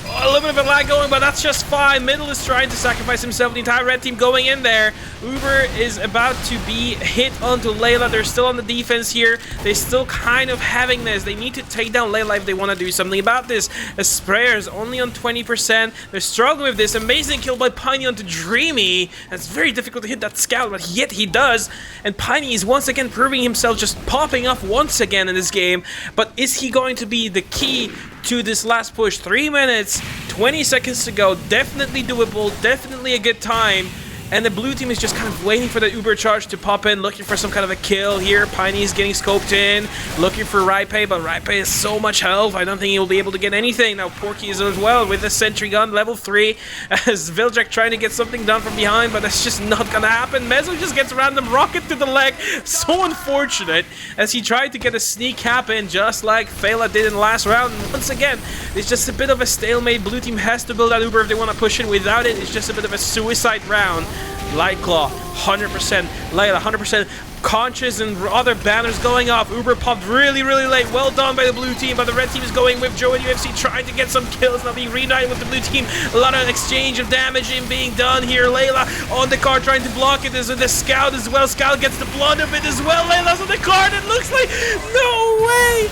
A little bit of a lag going, but that's just fine. Middle is trying to sacrifice himself. The entire red team going in there. Uber is about to be hit onto Layla. They're still on the defense here. They're still kind of having this. They need to take down Layla if they want to do something about this. A Sprayer is only on 20%. They're struggling with this. Amazing kill by Piney onto Dreamy. It's very difficult to hit that scout, but yet he does. And Piney is once again proving himself, just popping off once again in this game. But is he going to be the key to this last push? 3 minutes, 20 seconds to go. Definitely doable, definitely a good time. and the blue team is just kind of waiting for the Uber charge to pop in, looking for some kind of a kill here. Piney is getting scoped in, looking for Raipe, but Raipe has so much health, I don't think he'll be able to get anything. Now Porky is as well with the sentry gun, level 3, as Viljak trying to get something done from behind, but that's just not gonna happen. Mezzo just gets a random rocket to the leg, so unfortunate, as he tried to get a sneak cap in, just like Feila did in the last round. And once again, it's just a bit of a stalemate. Blue team has to build that Uber if they want to push it. Without it, it's just a bit of a suicide round. Lightclaw, 100%. Layla, 100%. Conscious and other banners going off. Uber popped really, really late. Well done by the blue team, but the red team is going with Joe and UFC trying to get some kills. Now being reunited with the blue team. A lot of exchange of damage being done here. Layla on the card trying to block it. There's the Scout as well. Scout gets the blood of it as well. Layla's on the card. It looks like... No way!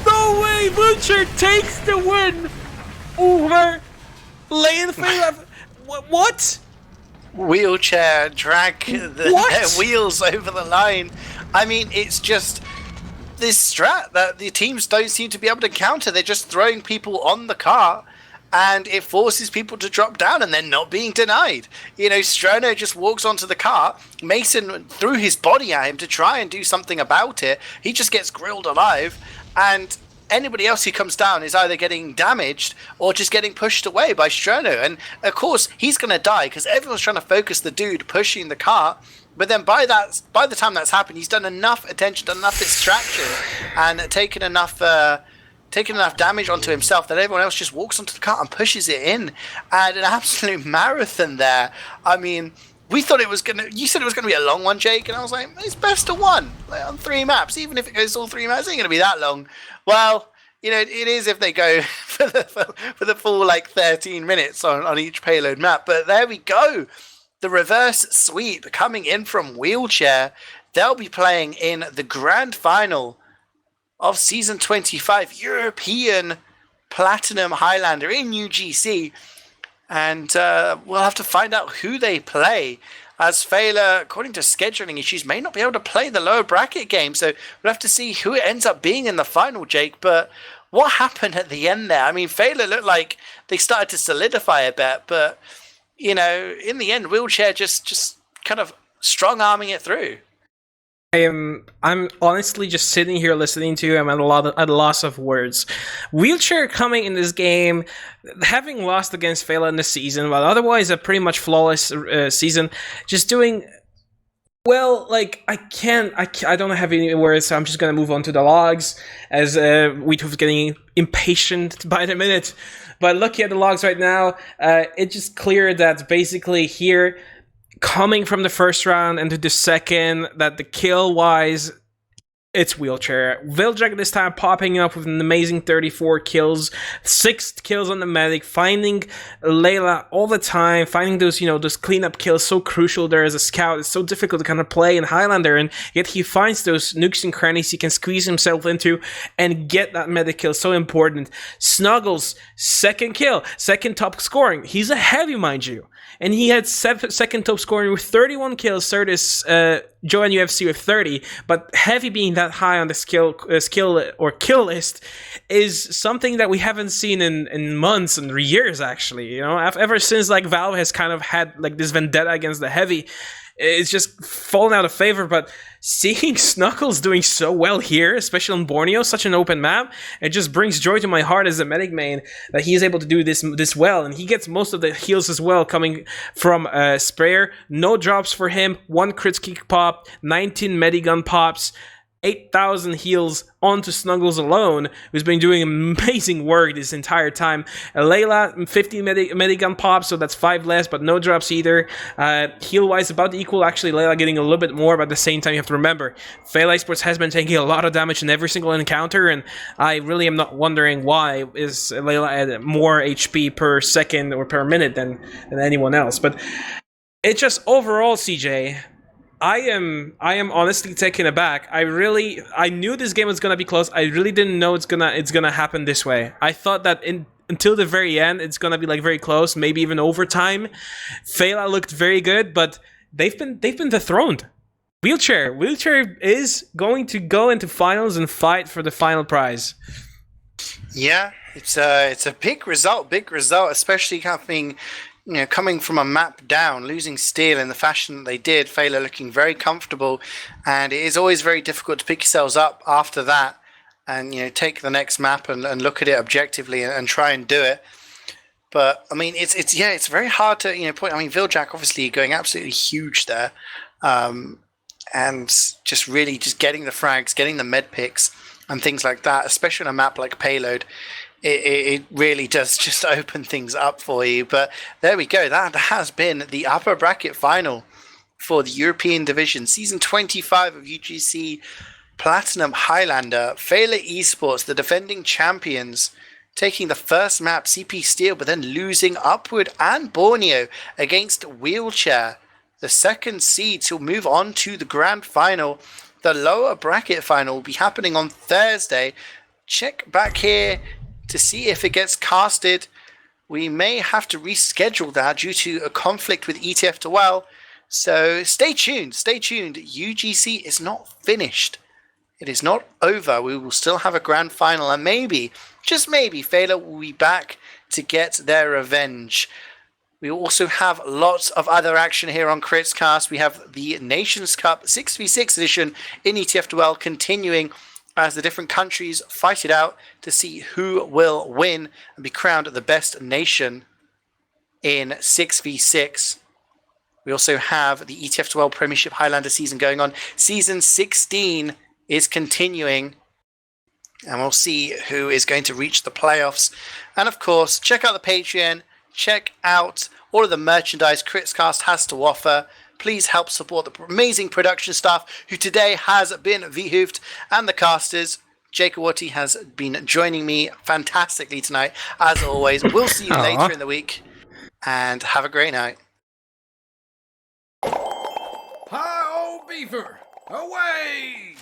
No way! Butcher takes the win over Lane Feila. What? Wheelchair drag the wheels over the line. I mean, it's just this strat that the teams don't seem to be able to counter. They're just throwing people on the car, and it forces people to drop down, and they're not being denied. You know, Strono just walks onto the car. Mason threw his body at him to try and do something about it. He just gets grilled alive, and anybody else who comes down is either getting damaged or just getting pushed away by Strono. And of course, he's going to die because everyone's trying to focus the dude pushing the car. But then by the time that's happened, he's done enough attention, done enough distraction, and taken enough damage onto himself that everyone else just walks onto the car and pushes it in. And an absolute marathon there. I mean, you said it was gonna be a long one, Jake, and I was like, it's best of one, like, on 3 maps. Even if it goes all 3 maps, it ain't gonna be that long. Well, you know, it is if they go for the full like 13 minutes on each payload map. But there we go. The reverse sweep coming in from Wheelchair. They'll be playing in the grand final of Season 25 European Platinum Highlander in UGC. And we'll have to find out who they play, as Feila, according to scheduling issues, may not be able to play the lower bracket game. So we'll have to see who it ends up being in the final, Jake. But what happened at the end there? I mean, Feila looked like they started to solidify a bit, but, you know, in the end, Wheelchair just kind of strong-arming it through. I'm honestly just sitting here listening to you. I'm at a loss of words. Wheelchair coming in this game, having lost against Feila in the season, but otherwise a pretty much flawless season, just doing well. Like I don't have any words, so I'm just gonna move on to the logs, as Wiethoofd getting impatient by the minute. But looking at the logs right now, it's just clear that basically here, coming from the first round into the second, that the kill-wise, it's Wheelchair. Viljak this time popping up with an amazing 34 kills, 6 kills on the medic, finding Layla all the time, finding those, you know, those cleanup kills, so crucial there as a scout. It's so difficult to kind of play in Highlander, and yet he finds those nooks and crannies he can squeeze himself into and get that medic kill, so important. Snuggles, second kill, second top scoring. He's a heavy, mind you. And he had second top scoring with 31 kills. Third is Joe and UFC with 30. But Heavy being that high on the skill or kill list is something that we haven't seen in months and years, actually. You know, ever since like Valve has kind of had like this vendetta against the Heavy, it's just fallen out of favor. But seeing Snuggles doing so well here, especially on Borneo, such an open map, it just brings joy to my heart as a medic main that he is able to do this well. And he gets most of the heals as well coming from Sprayer. No drops for him, 1 crit kick pop, 19 medigun pops, 8,000 heals onto Snuggles alone, who's been doing amazing work this entire time. Layla, 50 medigun pops, so that's 5 less, but no drops either. Heal-wise, about equal. Actually, Layla getting a little bit more, but at the same time, you have to remember, Feila eSports has been taking a lot of damage in every single encounter, and I really am not wondering why is Layla at more HP per second or per minute than anyone else. But it's just overall, CeeJaey, I am honestly taken aback. I knew this game was gonna be close. I really didn't know it's gonna happen this way. I thought that until the very end, it's gonna be like very close, maybe even overtime. Feila looked very good, but they've been dethroned. Wheelchair is going to go into finals and fight for the final prize. Yeah, it's a big result, especially having coming from a map down, losing steel in the fashion that they did, Feila looking very comfortable, and it is always very difficult to pick yourselves up after that and take the next map and look at it objectively and try and do it. But I mean, it's very hard to point. I mean, Viljack obviously going absolutely huge there, and just really just getting the frags, getting the med picks and things like that, especially on a map like Payload. It really does just open things up for you. But there we go. That has been the upper bracket final for the European Division, Season 25 of UGC Platinum Highlander. Feila eSports, the defending champions, taking the first map, CP Steel, but then losing Upward and Borneo against Wheelchair. The second seed to move on to the grand final. The lower bracket final will be happening on Thursday. Check back here to see if it gets casted. We may have to reschedule that due to a conflict with TF2 HUD. So stay tuned. UGC is not finished. It is not over. We will still have a grand final, and maybe, just maybe, Feila will be back to get their revenge. We also have lots of other action here on KritzKast. We have the Nations Cup 6v6 edition in TF2 HUD continuing as the different countries fight it out to see who will win and be crowned the best nation in 6v6. We also have the TF2 HUD Premiership Highlander season going on. Season 16 is continuing, and we'll see who is going to reach the playoffs. And of course, check out the Patreon, check out all of the merchandise KritzKast has to offer. Please help support the amazing production staff who today has been Wiethoofd, and the casters. Jakeowaty has been joining me fantastically tonight, as always. We'll see you later in the week, and have a great night. Hi, old beaver! Away!